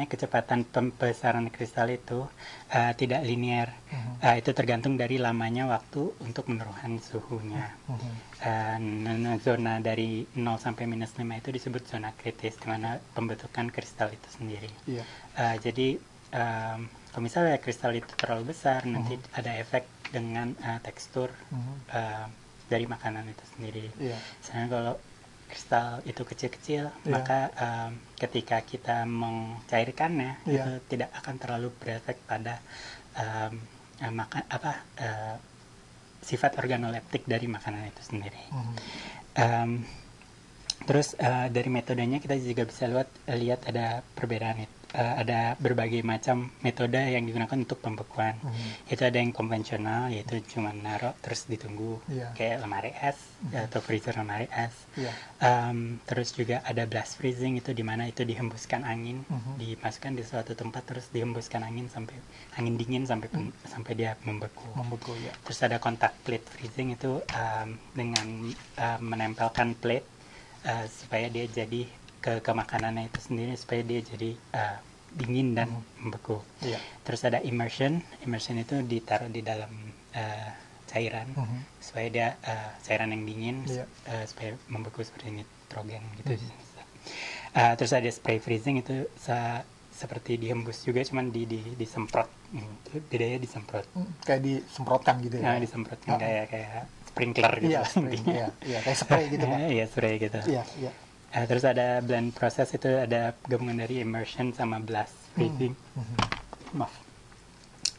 kecepatan pembesaran kristal itu tidak linear. Itu tergantung dari lamanya waktu untuk menurunkan suhunya. Zona dari 0 sampai minus 5 itu disebut zona kritis, di mana pembentukan kristal itu sendiri. Iya. Jadi kalau misalnya kristal itu terlalu besar, nanti ada efek dengan tekstur dari makanan itu sendiri. Iya. Misalnya kalau kristal itu kecil-kecil, maka ketika kita mencairkannya, itu tidak akan terlalu berefek pada sifat organoleptik dari makanan itu sendiri. Terus dari metodenya kita juga bisa lihat ada perbedaan itu. Ada berbagai macam metode yang digunakan untuk pembekuan. Itu ada yang konvensional, yaitu cuma naruh terus ditunggu, kayak lemari es atau freezer lemari es. Terus juga ada blast freezing, itu dimana itu dihembuskan angin, dimasukkan di suatu tempat terus dihembuskan angin sampai angin dingin sampai dia membeku. Ya. Terus ada contact plate freezing, itu dengan menempelkan plate supaya dia jadi ke makanannya itu sendiri, supaya dia jadi dingin dan membeku. Terus ada immersion itu ditaruh di dalam cairan supaya dia cairan yang dingin supaya membeku seperti nitrogen gitu. Terus ada spray freezing, itu seperti dihembus juga, cuman disemprot. Bedanya disemprot. Kayak disemprotkan gitu ya. Disemprotkan kayak sprinkler gitu. Kayak spray gitu, Pak. Iya, spray gitu. Iya. Terus ada blend proses, itu ada gabungan dari immersion sama blast freezing. Maaf.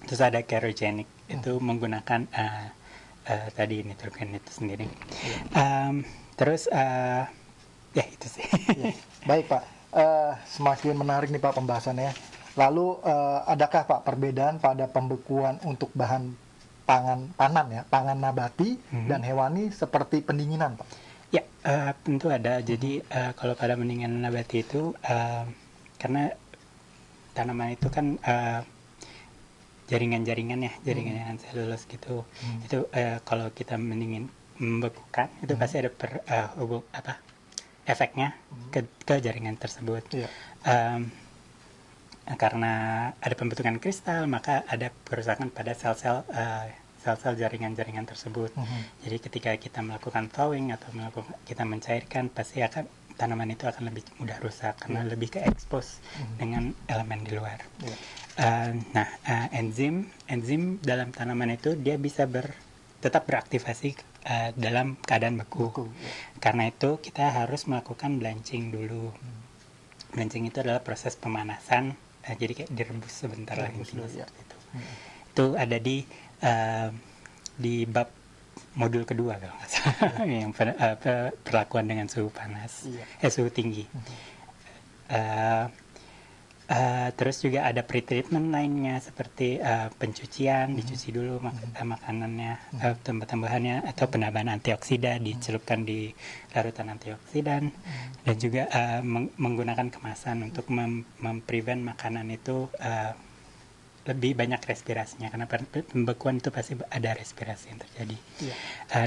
Terus ada cryogenic, itu menggunakan tadi nitrogen itu sendiri. Terus ya itu sih. Baik, Pak. Semakin menarik nih, Pak, pembahasannya. Lalu adakah, Pak, perbedaan pada pembekuan untuk bahan pangan nabati dan hewani seperti pendinginan, Pak? Ya, tentu ada. Jadi kalau pada pendinginan nabati itu karena tanaman itu kan jaringan-jaringan selulus gitu. Itu kalau kita membekukan itu pasti ada efeknya ke jaringan tersebut. Karena ada pembentukan kristal, maka ada kerusakan pada sel-sel jaringan-jaringan tersebut. Jadi ketika kita melakukan thawing atau kita mencairkan, pasti tanaman itu akan lebih mudah rusak karena lebih ke expose dengan elemen di luar. Enzim dalam tanaman itu dia bisa tetap beraktivasi dalam keadaan beku. Karena itu kita harus melakukan blanching dulu. Blanching itu adalah proses pemanasan, jadi kayak direbus sebentar lagi seperti itu. Itu ada di bab modul kedua kalau nggak salah, yang perlakuan dengan suhu panas, suhu tinggi. Terus juga ada pre-treatment lainnya seperti pencucian, dicuci dulu makanannya, tumbuh-tumbuhannya, atau penambahan antioksida, dicelupkan di larutan antioksidan, dan juga menggunakan kemasan untuk memprevent makanan itu lebih banyak respirasinya, karena pembekuan itu pasti ada respirasi yang terjadi.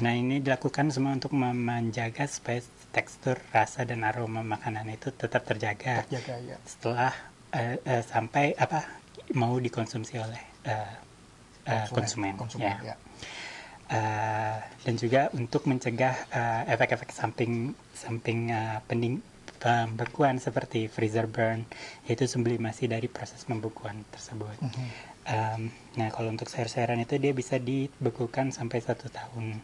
Nah, ini dilakukan semua untuk menjaga supaya tekstur, rasa, dan aroma makanan itu tetap terjaga setelah sampai mau dikonsumsi oleh konsumen. Dan juga untuk mencegah efek-efek samping pembekuan seperti freezer burn, yaitu sublimasi dari proses pembekuan tersebut. Nah, kalau untuk sayur-sayuran itu dia bisa dibekukan sampai 1 tahun.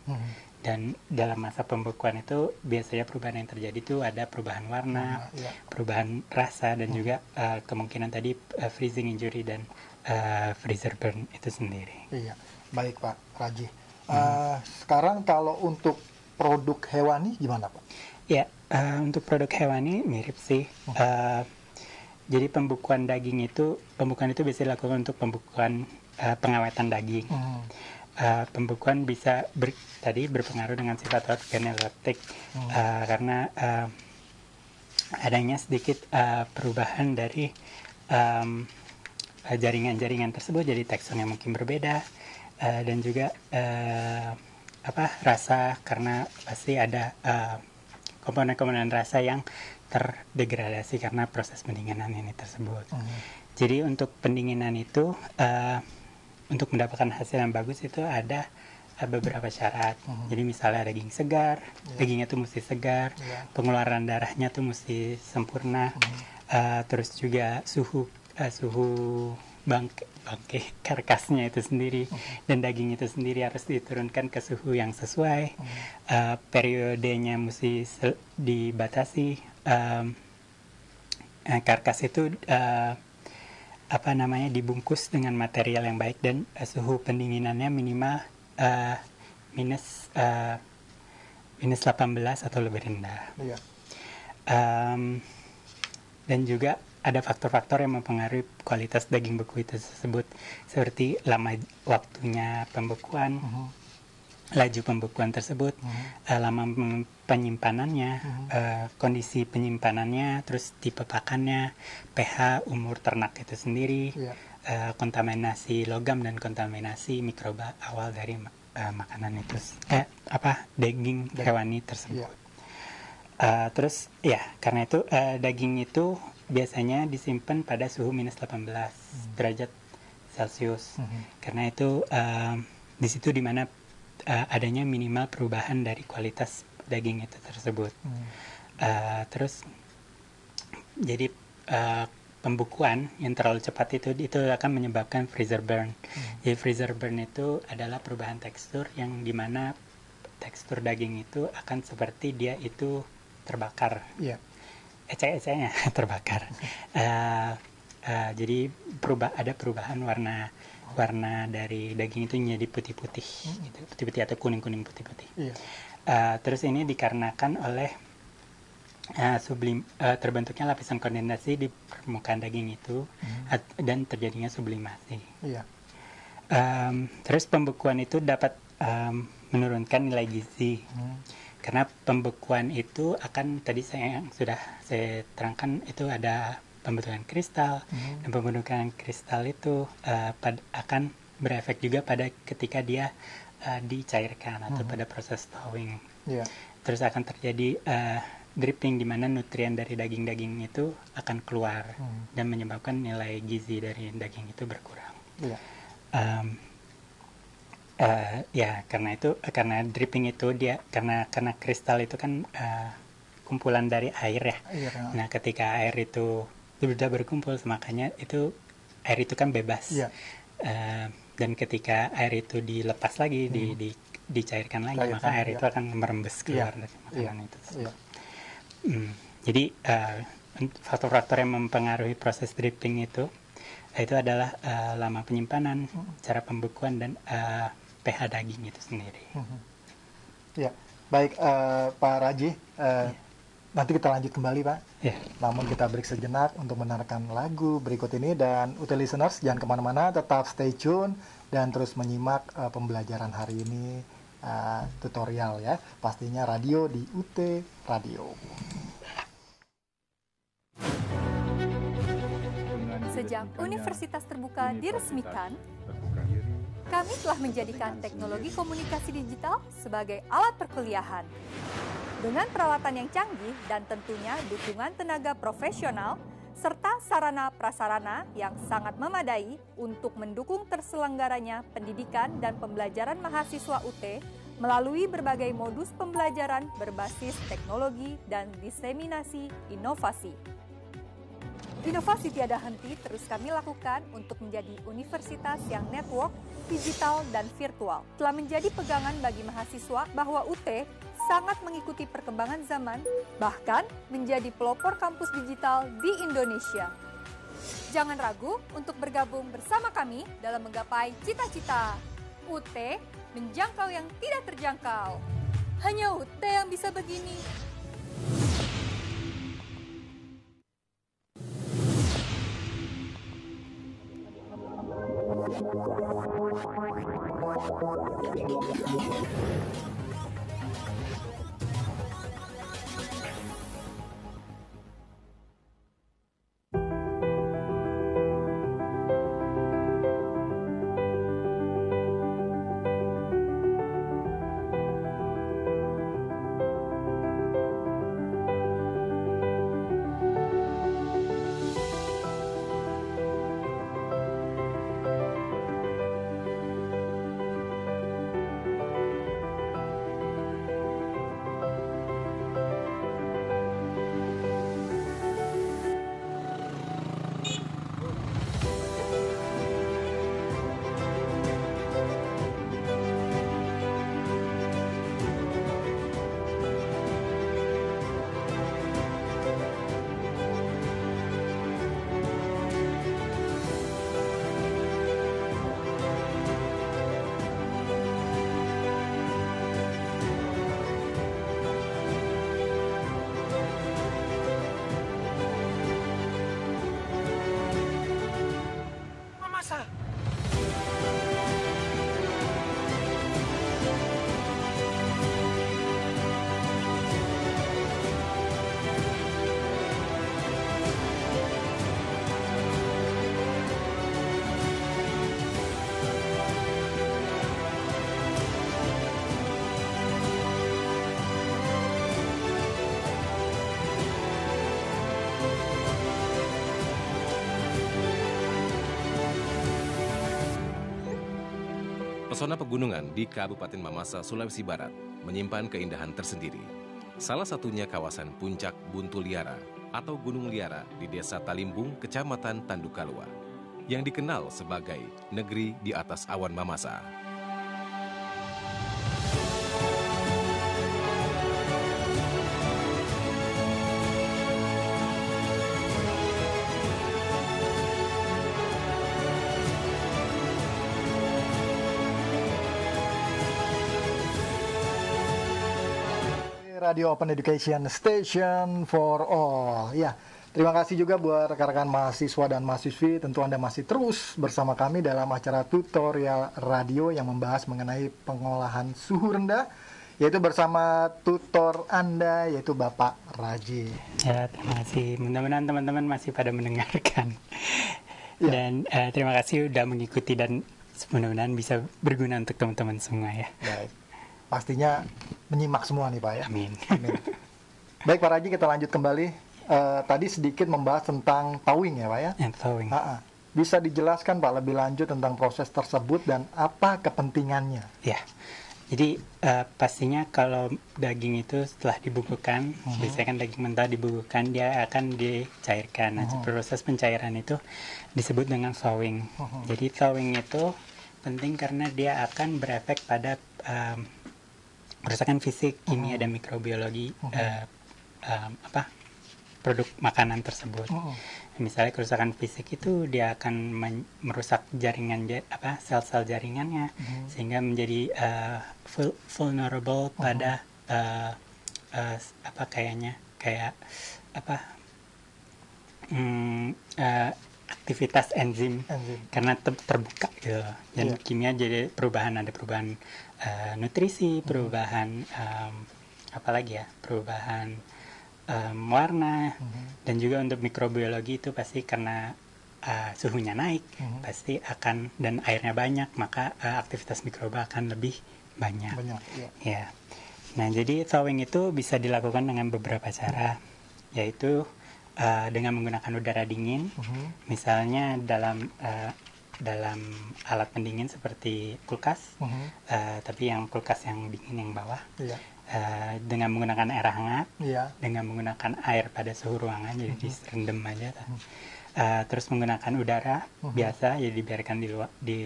Dan dalam masa pembekuan itu biasanya perubahan yang terjadi itu ada perubahan warna, perubahan rasa, dan juga kemungkinan tadi freezing injury dan freezer burn itu sendiri. Iya, baik Pak Raji. Sekarang kalau untuk produk hewani gimana Pak? Ya, untuk produk hewani mirip sih. Jadi pembukuan itu bisa dilakukan untuk pembukuan pengawetan daging. Pembukuan bisa berpengaruh dengan sifat organoleptik karena adanya sedikit perubahan dari jaringan-jaringan tersebut, jadi teksturnya mungkin berbeda, dan juga rasa, karena pasti ada komponen-komponen rasa yang terdegradasi karena proses pendinginan ini tersebut. Jadi untuk pendinginan itu untuk mendapatkan hasil yang bagus itu ada beberapa syarat. Jadi misalnya daging segar, dagingnya tuh mesti segar, pengeluaran darahnya tuh mesti sempurna, terus juga suhu bangkai karkasnya itu sendiri dan daging itu sendiri harus diturunkan ke suhu yang sesuai. Periodenya mesti dibatasi. Karkas itu dibungkus dengan material yang baik dan suhu pendinginannya minimal minus 18 atau lebih rendah. Dan juga ada faktor-faktor yang mempengaruhi kualitas daging beku itu tersebut, seperti lama waktunya pembekuan, laju pembekuan tersebut, lama penyimpanannya, kondisi penyimpanannya, terus tipe pakannya, pH, umur ternak itu sendiri, kontaminasi logam dan kontaminasi mikroba awal dari makanan itu, daging hewani tersebut. Terus ya, karena itu daging itu biasanya disimpan pada suhu minus 18 derajat Celcius. Karena itu di situ dimana adanya minimal perubahan dari kualitas daging itu tersebut. Terus jadi pembukuan yang terlalu cepat itu akan menyebabkan freezer burn. Jadi freezer burn itu adalah perubahan tekstur yang dimana tekstur daging itu akan seperti dia itu terbakar. Ecek-eceknya terbakar. Jadi ada perubahan warna dari daging itu menjadi putih-putih, gitu. Putih-putih atau kuning-kuning putih-putih. Terus ini dikarenakan oleh terbentuknya lapisan kondensasi di permukaan daging itu dan terjadinya sublimasi. Terus pembekuan itu dapat menurunkan nilai gizi. Karena pembekuan itu akan, tadi sudah saya terangkan, itu ada pembentukan kristal, dan pembentukan kristal itu akan berefek juga pada ketika dia dicairkan atau pada proses thawing. Terus akan terjadi dripping, di mana nutrien dari daging-daging itu akan keluar dan menyebabkan nilai gizi dari daging itu berkurang. Karena dripping itu karena kristal itu kan kumpulan dari air ya. Nah, ketika air itu sudah berkumpul, makanya air itu kan bebas. Dan ketika air itu dilepas lagi, dicairkan lagi, maka air itu akan merembes keluar dari makanan itu. Jadi faktor-faktor yang mempengaruhi proses dripping itu adalah lama penyimpanan, cara pembekuan, dan pH daging itu sendiri. Baik Pak Raji, nanti kita lanjut kembali Pak. Namun kita break sejenak untuk mendengarkan lagu berikut ini, dan UT listeners jangan kemana-mana, tetap stay tune dan terus menyimak pembelajaran hari ini, tutorial ya, pastinya radio di UT Radio. Sejak Universitas Terbuka diresmikan, kami telah menjadikan teknologi komunikasi digital sebagai alat perkuliahan. Dengan peralatan yang canggih dan tentunya dukungan tenaga profesional, serta sarana-prasarana yang sangat memadai untuk mendukung terselenggaranya pendidikan dan pembelajaran mahasiswa UT melalui berbagai modus pembelajaran berbasis teknologi dan diseminasi inovasi. Inovasi tiada henti terus kami lakukan untuk menjadi universitas yang network, digital, dan virtual. Telah menjadi pegangan bagi mahasiswa bahwa UT sangat mengikuti perkembangan zaman, bahkan menjadi pelopor kampus digital di Indonesia. Jangan ragu untuk bergabung bersama kami dalam menggapai cita-cita. UT menjangkau yang tidak terjangkau. Hanya UT yang bisa begini. Pesona pegunungan di Kabupaten Mamasa, Sulawesi Barat menyimpan keindahan tersendiri. Salah satunya kawasan Puncak Buntuliara atau Gunung Liara di Desa Talimbung, Kecamatan Tandukalua, yang dikenal sebagai negeri di atas awan Mamasa. Radio Open Education Station for All. Ya, terima kasih juga buat rekan-rekan mahasiswa dan mahasiswi. Tentu Anda masih terus bersama kami dalam acara tutorial radio yang membahas mengenai pengolahan suhu rendah, yaitu bersama tutor Anda, yaitu Bapak Raji. Ya, terima kasih. Mudah-mudahan teman-teman masih pada mendengarkan. Ya. Dan terima kasih sudah mengikuti dan mudah-mudahan bisa berguna untuk teman-teman semua ya. Baik. Pastinya menyimak semua nih Pak ya. Amin. Amin. Baik Pak Raji, kita lanjut kembali. Tadi sedikit membahas tentang towing ya Pak ya. Towing. Bisa dijelaskan Pak lebih lanjut tentang proses tersebut dan apa kepentingannya? Ya, jadi pastinya kalau daging itu setelah dibukukan, biasanya kan daging mentah dibukukan, dia akan dicairkan. Nah, proses pencairan itu disebut dengan thawing. Jadi thawing itu penting karena dia akan berefek pada kerusakan fisik, kimia dan mikrobiologi produk makanan tersebut. Misalnya kerusakan fisik itu dia akan merusak jaringan sel-sel jaringannya sehingga menjadi vulnerable pada aktivitas enzim. Karena terbuka gitu. Dan kimia jadi ada perubahan nutrisi, perubahan perubahan warna, dan juga untuk mikrobiologi itu pasti karena suhunya naik, pasti akan, dan airnya banyak, maka aktivitas mikroba akan lebih banyak. Ya. Nah, jadi thawing itu bisa dilakukan dengan beberapa cara, yaitu dengan menggunakan udara dingin, misalnya dalam alat pendingin seperti kulkas, tapi yang kulkas yang dingin yang bawah, dengan menggunakan air hangat, dengan menggunakan air pada suhu ruangan, jadi direndam aja. Terus menggunakan udara biasa, jadi dibiarkan di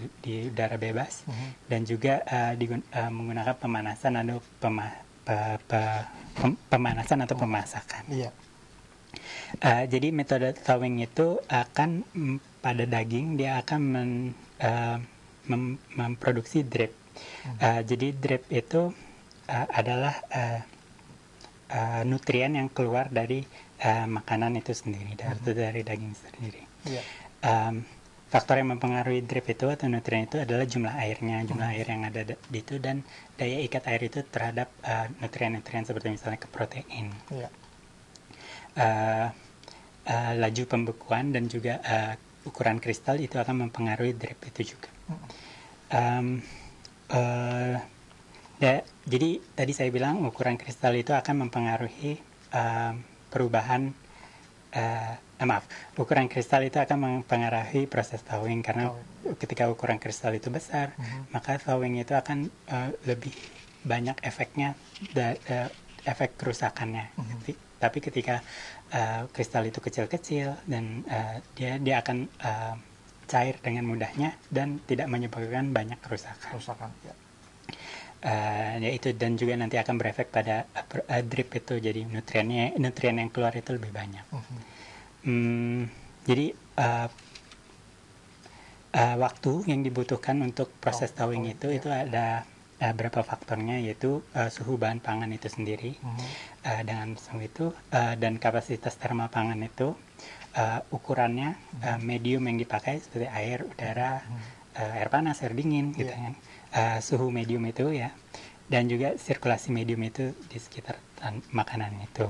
udara bebas, dan juga menggunakan pemanasan atau pemanasan atau pemasakan. Jadi metode thawing itu akan pada daging dia akan memproduksi drip. Jadi drip itu adalah nutrien yang keluar dari makanan itu sendiri, dari daging sendiri. Faktor yang mempengaruhi drip itu atau nutrien itu adalah jumlah airnya, jumlah air yang ada di itu, dan daya ikat air itu terhadap nutrien-nutrien seperti misalnya ke protein. Laju pembekuan dan juga ukuran kristal itu akan mempengaruhi drip itu juga. Jadi tadi saya bilang ukuran kristal itu akan mempengaruhi perubahan. Ukuran kristal itu akan mempengaruhi proses thawing, karena ketika ukuran kristal itu besar, maka thawing itu akan lebih banyak efeknya, efek kerusakannya. Tapi ketika kristal itu kecil-kecil dan dia akan cair dengan mudahnya dan tidak menyebabkan banyak kerusakan. Yaitu, dan juga nanti akan berefek pada drip itu, jadi nutrien yang keluar itu lebih banyak. Jadi waktu yang dibutuhkan untuk proses thawing itu ada beberapa faktornya, yaitu suhu bahan pangan itu sendiri, dengan suhu itu, dan kapasitas termal pangan itu, ukurannya, medium yang dipakai seperti air, udara, air panas, air dingin, gitu kan. Suhu medium itu ya, dan juga sirkulasi medium itu di sekitar makanan itu.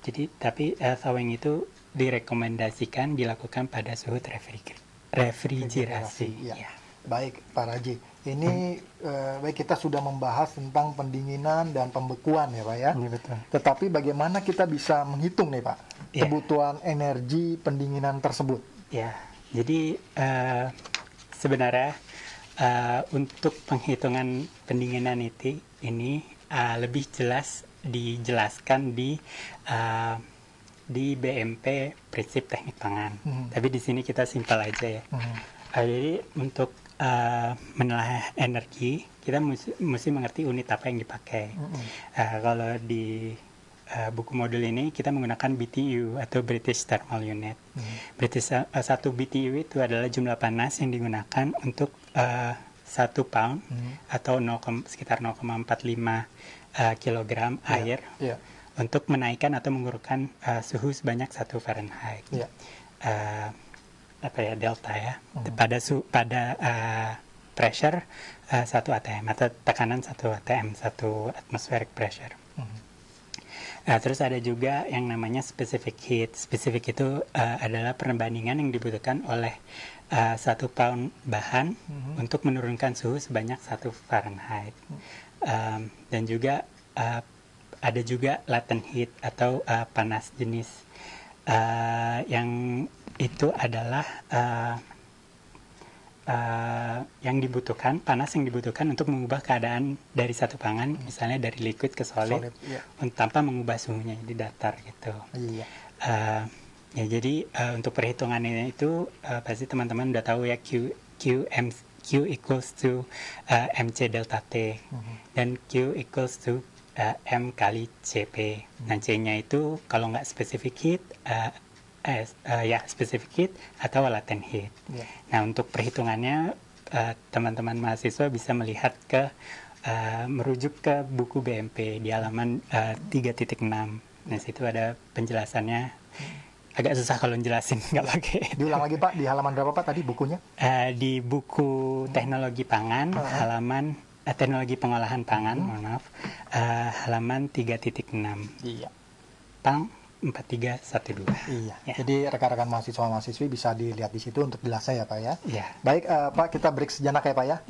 Jadi tapi thawing itu direkomendasikan dilakukan pada suhu refrigerasi. Baik, Pak Raji. Ini baik, kita sudah membahas tentang pendinginan dan pembekuan ya Pak ya. Betul. Tetapi bagaimana kita bisa menghitung nih Pak kebutuhan energi pendinginan tersebut? Jadi sebenarnya untuk penghitungan pendinginan ini lebih jelas dijelaskan di BMP prinsip teknik pangan. Tapi di sini kita simpel aja ya. Jadi untuk menelaah energi kita mesti mengerti unit apa yang dipakai. Kalau di buku modul ini kita menggunakan BTU atau British Thermal Unit. Satu BTU itu adalah jumlah panas yang digunakan untuk 1 pound atau sekitar 0,45 kilogram air untuk menaikkan atau mengurangkan suhu sebanyak 1 Fahrenheit. Delta ya, pada pressure 1 atm atau tekanan 1 atm, 1 atmospheric pressure. Terus ada juga yang namanya specific heat. Specific itu adalah perbandingan yang dibutuhkan oleh 1 pound bahan untuk menurunkan suhu sebanyak 1 Fahrenheit. Dan juga ada juga latent heat atau panas jenis, yang itu adalah yang dibutuhkan, panas yang dibutuhkan untuk mengubah keadaan dari satu pangan, misalnya dari liquid ke solid tanpa mengubah suhunya di datar gitu. Jadi untuk perhitungannya itu pasti teman-teman udah tahu ya, Q equals to MC delta T, dan Q equals to M kali CP. Nah, C-nya itu kalau nggak specific heat, specific heat atau latent heat. Nah, untuk perhitungannya teman-teman mahasiswa bisa melihat merujuk ke buku BMP di halaman 3.6. Nah, situ ada penjelasannya. Agak susah kalau jelasin nggak pakai. Diulang lagi Pak, di halaman berapa Pak tadi bukunya? Di buku teknologi pangan, halaman teknologi pengolahan pangan, halaman 3.6. Pang 4312. Jadi rekan-rekan mahasiswa-mahasiswi bisa dilihat di situ untuk jelasnya ya Pak ya. Baik Pak, kita break sejenak ya Pak ya.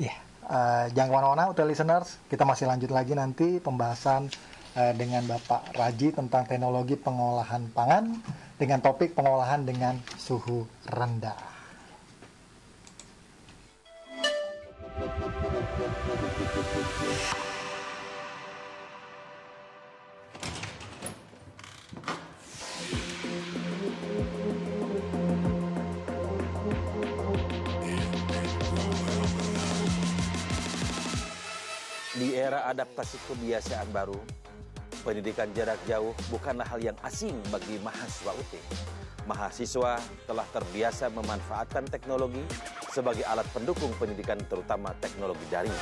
Jangan kemana-mana, UT listeners, kita masih lanjut lagi nanti pembahasan dengan Bapak Raji tentang teknologi pengolahan pangan dengan topik pengolahan dengan suhu rendah. Di era adaptasi kebiasaan baru, pendidikan jarak jauh bukanlah hal yang asing bagi mahasiswa UT. Mahasiswa telah terbiasa memanfaatkan teknologi sebagai alat pendukung pendidikan, terutama teknologi daring.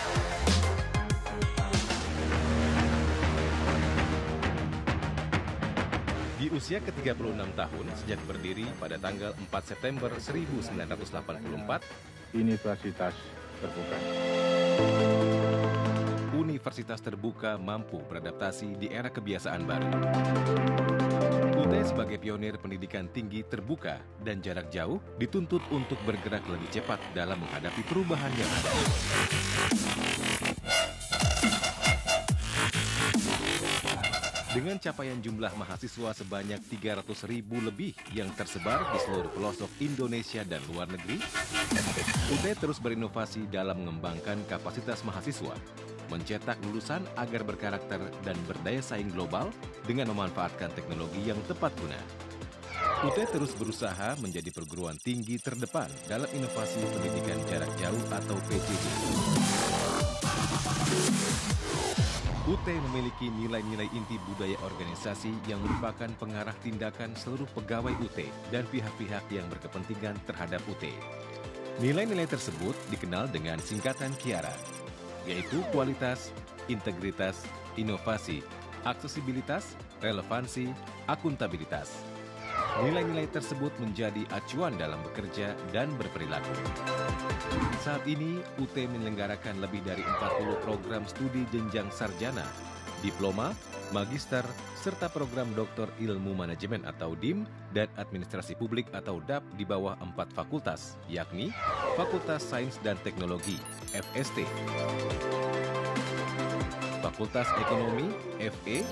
Di usia ke-36 tahun sejak berdiri pada tanggal 4 September 1984, Universitas Terbuka. Universitas Terbuka mampu beradaptasi di era kebiasaan baru. UT sebagai pionir pendidikan tinggi terbuka dan jarak jauh dituntut untuk bergerak lebih cepat dalam menghadapi perubahan yang ada. Dengan capaian jumlah mahasiswa sebanyak 300.000 lebih yang tersebar di seluruh pelosok Indonesia dan luar negeri, UT terus berinovasi dalam mengembangkan kapasitas mahasiswa, mencetak lulusan agar berkarakter dan berdaya saing global dengan memanfaatkan teknologi yang tepat guna. UT terus berusaha menjadi perguruan tinggi terdepan dalam inovasi pendidikan jarak jauh atau PJJ. UT memiliki nilai-nilai inti budaya organisasi yang merupakan pengarah tindakan seluruh pegawai UT dan pihak-pihak yang berkepentingan terhadap UT. Nilai-nilai tersebut dikenal dengan singkatan KIARA, yaitu kualitas, integritas, inovasi, aksesibilitas, relevansi, akuntabilitas. Nilai-nilai tersebut menjadi acuan dalam bekerja dan berperilaku. Saat ini, UT menyelenggarakan lebih dari 40 program studi jenjang sarjana, diploma, magister, serta program doktor ilmu manajemen atau DIM dan administrasi publik atau DAP di bawah 4 fakultas, yakni Fakultas Sains dan Teknologi, FST, Fakultas Ekonomi, FE,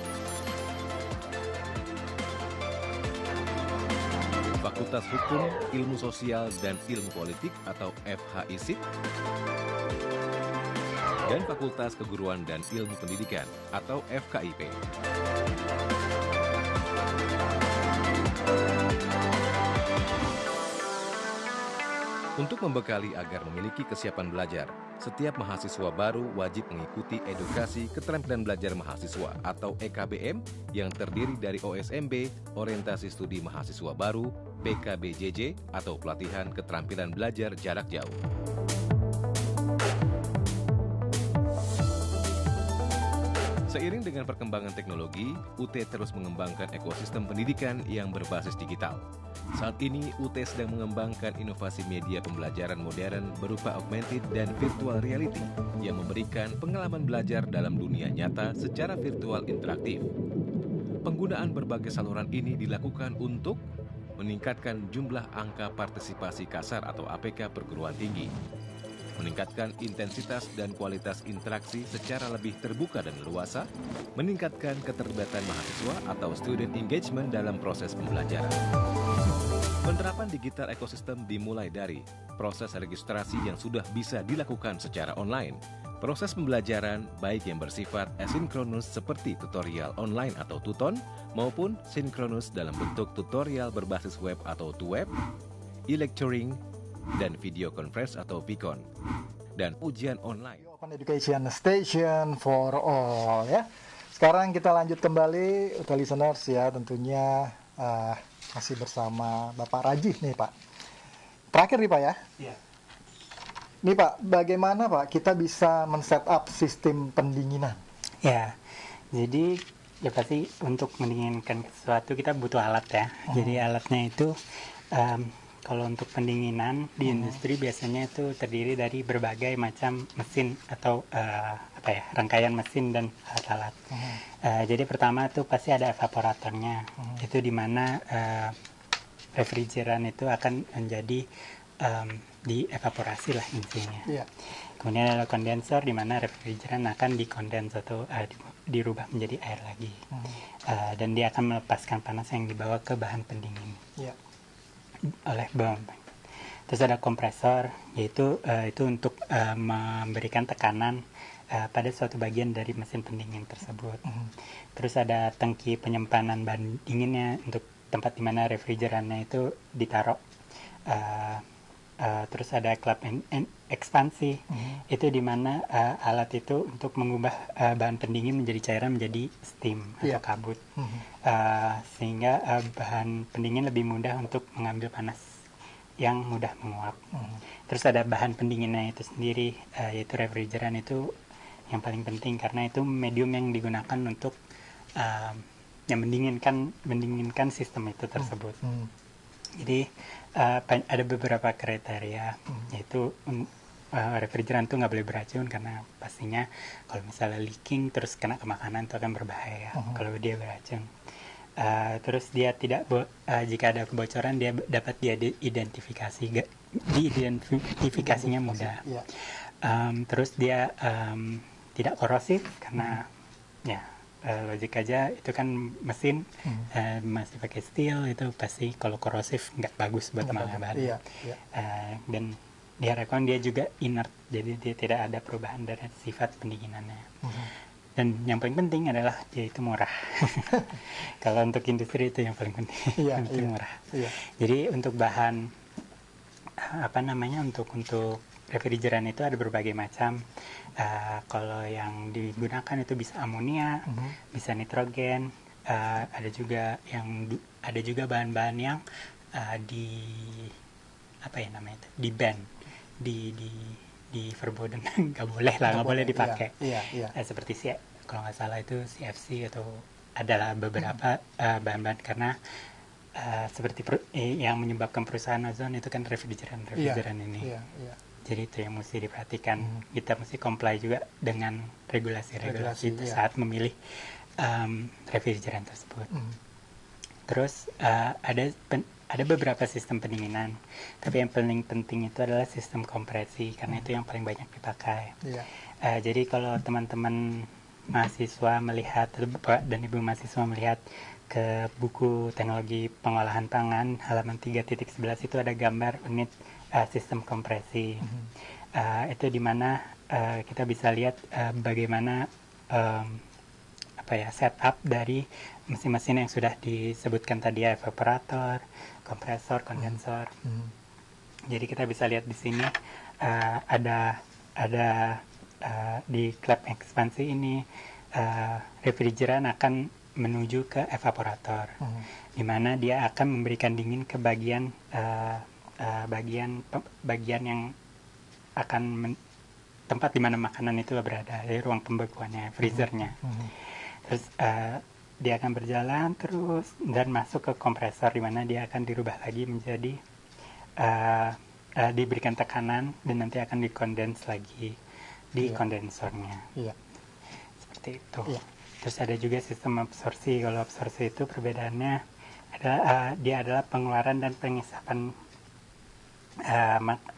Fakultas Hukum, Ilmu Sosial dan Ilmu Politik atau FHISIP, dan Fakultas Keguruan dan Ilmu Pendidikan atau FKIP. Untuk membekali agar memiliki kesiapan belajar, setiap mahasiswa baru wajib mengikuti edukasi keterampilan belajar mahasiswa atau EKBM yang terdiri dari OSMB, Orientasi Studi Mahasiswa Baru, PKBJJ atau Pelatihan Keterampilan Belajar Jarak Jauh. Seiring dengan perkembangan teknologi, UT terus mengembangkan ekosistem pendidikan yang berbasis digital. Saat ini, UT sedang mengembangkan inovasi media pembelajaran modern berupa augmented dan virtual reality yang memberikan pengalaman belajar dalam dunia nyata secara virtual interaktif. Penggunaan berbagai saluran ini dilakukan untuk meningkatkan jumlah angka partisipasi kasar atau APK perguruan tinggi, meningkatkan intensitas dan kualitas interaksi secara lebih terbuka dan leluasa, meningkatkan keterlibatan mahasiswa atau student engagement dalam proses pembelajaran. Penerapan digital ekosistem dimulai dari proses registrasi yang sudah bisa dilakukan secara online, proses pembelajaran baik yang bersifat asinkronus seperti tutorial online atau tuton, maupun sinkronus dalam bentuk tutorial berbasis web atau tuweb, e-lecturing, dan video conference atau VCon, dan ujian online. Open Education Station for all ya. Sekarang kita lanjut kembali untuk listeners ya, tentunya masih bersama Bapak Rajih nih Pak. Terakhir nih Pak ya. Iya. Nih Pak, bagaimana Pak kita bisa men-set up sistem pendinginan? Ya, jadi ya pasti untuk mendinginkan sesuatu kita butuh alat ya. Jadi alatnya itu kalau untuk pendinginan di industri biasanya itu terdiri dari berbagai macam mesin atau rangkaian mesin dan alat-alat. Jadi pertama itu pasti ada evaporatornya. Itu di mana refrigeran itu akan menjadi dievaporasi lah intinya. Yeah. Kemudian ada kondensor di mana refrigeran akan dikondens atau dirubah menjadi air lagi. Dan dia akan melepaskan panas yang dibawa ke bahan pendingin. Yeah. Oleh bom. Terus ada kompresor, yaitu itu untuk memberikan tekanan pada suatu bagian dari mesin pendingin tersebut. Terus ada tangki penyimpanan bahan dinginnya untuk tempat di mana refrigerannya itu ditaruh. terus ada klep ekspansi, itu di mana alat itu untuk mengubah bahan pendingin menjadi cairan menjadi steam atau kabut, sehingga bahan pendingin lebih mudah untuk mengambil panas yang mudah menguap. Terus ada bahan pendinginnya itu sendiri, yaitu refrigeran. Itu yang paling penting karena itu medium yang digunakan untuk yang mendinginkan sistem itu tersebut. Jadi ada beberapa kriteria, yaitu refrigeran itu nggak boleh beracun karena pastinya kalau misalnya leaking terus kena ke makanan itu akan berbahaya kalau dia beracun. Terus dia tidak jika ada kebocoran dia dapat diidentifikasinya mudah. Terus dia tidak korosif karena logik aja itu kan mesin masih pakai steel, itu pasti kalau korosif nggak bagus buat bahan. Dan diharapkan dia juga inert, jadi dia tidak ada perubahan dari sifat pendinginannya. Dan yang paling penting adalah dia itu murah. Kalau untuk industri itu yang paling penting, itu murah. Jadi untuk bahan untuk refrigeran itu ada berbagai macam. Kalau yang digunakan itu bisa amonia, bisa nitrogen, ada juga bahan-bahan yang di ban, di verboden, nggak boleh dipakai. Seperti kalau nggak salah itu CFC atau adalah beberapa bahan-bahan karena seperti yang menyebabkan perusahaan ozon itu kan refrigeran ini. Jadi itu yang mesti diperhatikan. Kita mesti comply juga dengan regulasi itu saat memilih refrigeran tersebut. Terus ada beberapa sistem pendinginan, tapi yang paling penting itu adalah sistem kompresi karena itu yang paling banyak dipakai. Jadi kalau teman-teman mahasiswa melihat, Bapak dan Ibu mahasiswa melihat ke buku teknologi pengolahan pangan halaman 3.11 itu ada gambar unit sistem kompresi. Itu di mana kita bisa lihat bagaimana setup dari mesin-mesin yang sudah disebutkan tadi, evaporator, kompresor, kondensor. Jadi kita bisa lihat di sini ada di klep ekspansi ini refrigeran akan menuju ke evaporator, di mana dia akan memberikan dingin ke bagian yang akan tempat di mana makanan itu berada, di ruang pembekuannya, freezernya. Terus dia akan berjalan terus dan masuk ke kompresor, di mana dia akan dirubah lagi menjadi diberikan tekanan dan nanti akan dikondens lagi di kondensornya. Seperti itu. Terus ada juga sistem absorpsi. Kalau absorpsi itu perbedaannya adalah dia adalah pengeluaran dan pengisapan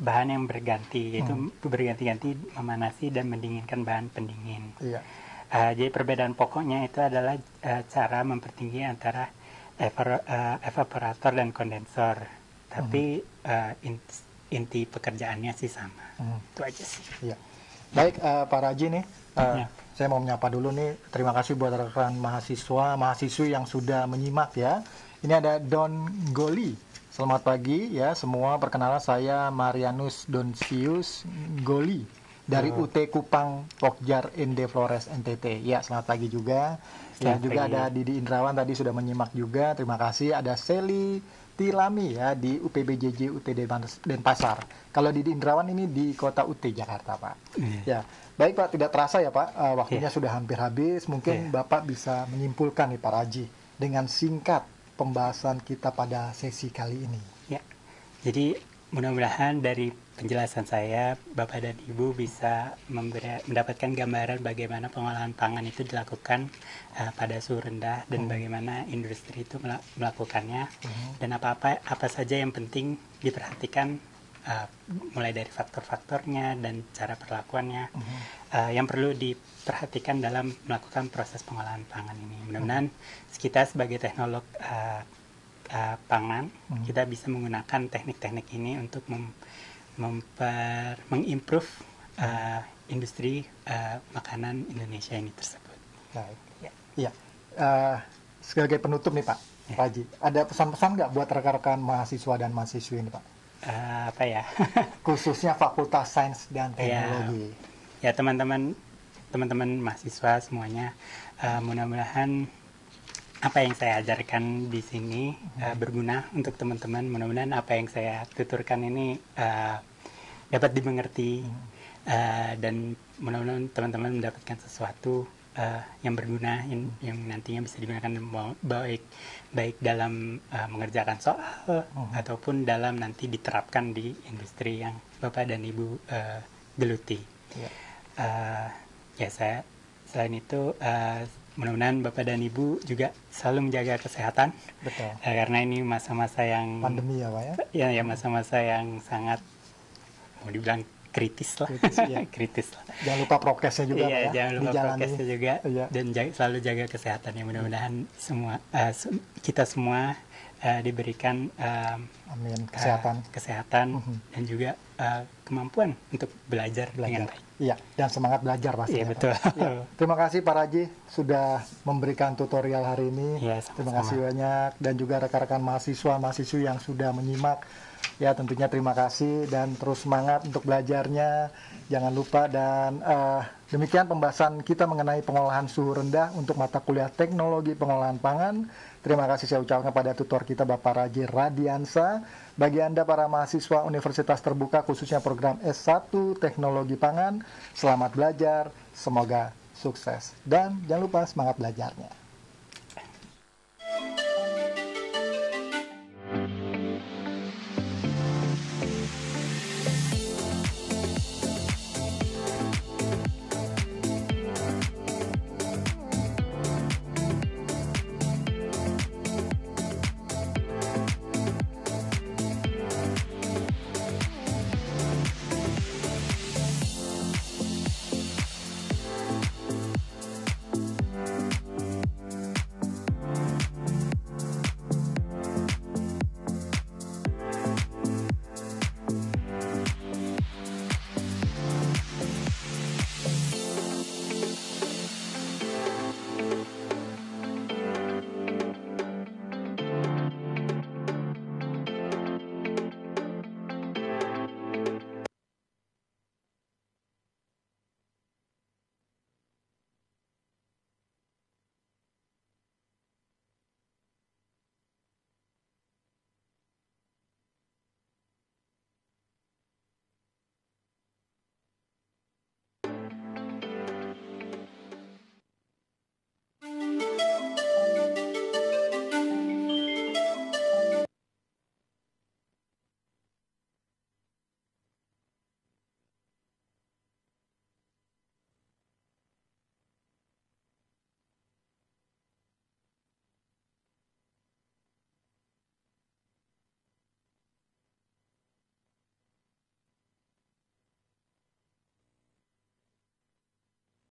bahan yang berganti, yaitu berganti-ganti memanasi dan mendinginkan bahan pendingin. Jadi perbedaan pokoknya itu adalah cara mempertinggi antara evaporator dan kondensor, tapi inti pekerjaannya sih sama. Itu aja sih. Baik, Pak Raji nih, saya mau menyapa dulu nih. Terima kasih buat rekan mahasiswi yang sudah menyimak ya. Ini ada Don Goli. Selamat pagi ya semua. Perkenalan, saya Marianus Donsius Goli dari UT Kupang Pokjar Ende Flores NTT. Ya, selamat pagi juga. Ya, juga ada Didi Indrawan tadi sudah menyimak juga. Terima kasih. Ada Seli Tilami ya di UPBJJ UT Denpasar. Kalau Didi Indrawan ini di kota UT Jakarta, Pak. Ya, baik Pak. Tidak terasa ya Pak. Waktunya sudah hampir habis. Mungkin Bapak bisa menyimpulkan nih Pak Raji dengan singkat pembahasan kita pada sesi kali ini. Ya, jadi mudah-mudahan dari penjelasan saya, Bapak dan Ibu bisa mendapatkan gambaran bagaimana pengolahan pangan itu dilakukan pada suhu rendah dan bagaimana industri itu melakukannya dan apa saja yang penting diperhatikan mulai dari faktor-faktornya dan cara perlakuannya yang perlu diperhatikan dalam melakukan proses pengolahan pangan ini. Mudah-mudahan kita sebagai teknolog pangan kita bisa menggunakan teknik-teknik ini untuk mengimprove industri makanan Indonesia ini tersebut. Baik. Ya. Sebagai penutup nih Pak Raji, ada pesan-pesan nggak buat rekan-rekan mahasiswa dan mahasiswi ini Pak? apa ya? Khususnya Fakultas Sains dan Teknologi. Ya teman-teman mahasiswa semuanya, mudah-mudahan apa yang saya ajarkan di sini berguna untuk teman-teman. Mudah-mudahan apa yang saya tuturkan ini dapat dimengerti dan mudah-mudahan teman-teman mendapatkan sesuatu yang berguna yang nantinya bisa digunakan baik dalam mengerjakan soal ataupun dalam nanti diterapkan di industri yang Bapak dan Ibu geluti. Ya saya selain itu mudah-mudahan Bapak dan Ibu juga selalu menjaga kesehatan. Betul. Karena ini masa-masa yang pandemi ya Pak ya. Ya masa-masa yang sangat mau dibilang kritis lah. Kritis lah. Jangan lupa prokesnya juga Pak ya. Jangan lupa prokesnya juga dan selalu jaga kesehatan ya. Mudah-mudahan semua kita semua diberikan kesehatan dan juga kemampuan untuk belajar dengan baik. Iya, dan semangat belajar pastinya. Iya, betul. Ya. Terima kasih Pak Raji sudah memberikan tutorial hari ini. Ya, terima kasih banyak dan juga rekan-rekan mahasiswa-mahasiswi yang sudah menyimak. Ya, tentunya terima kasih dan terus semangat untuk belajarnya. Jangan lupa dan demikian pembahasan kita mengenai pengolahan suhu rendah untuk mata kuliah Teknologi Pengolahan Pangan. Terima kasih saya ucapkan kepada tutor kita Bapak Raji Radiansa. Bagi Anda para mahasiswa Universitas Terbuka khususnya program S1 Teknologi Pangan, selamat belajar, semoga sukses. Dan jangan lupa semangat belajarnya.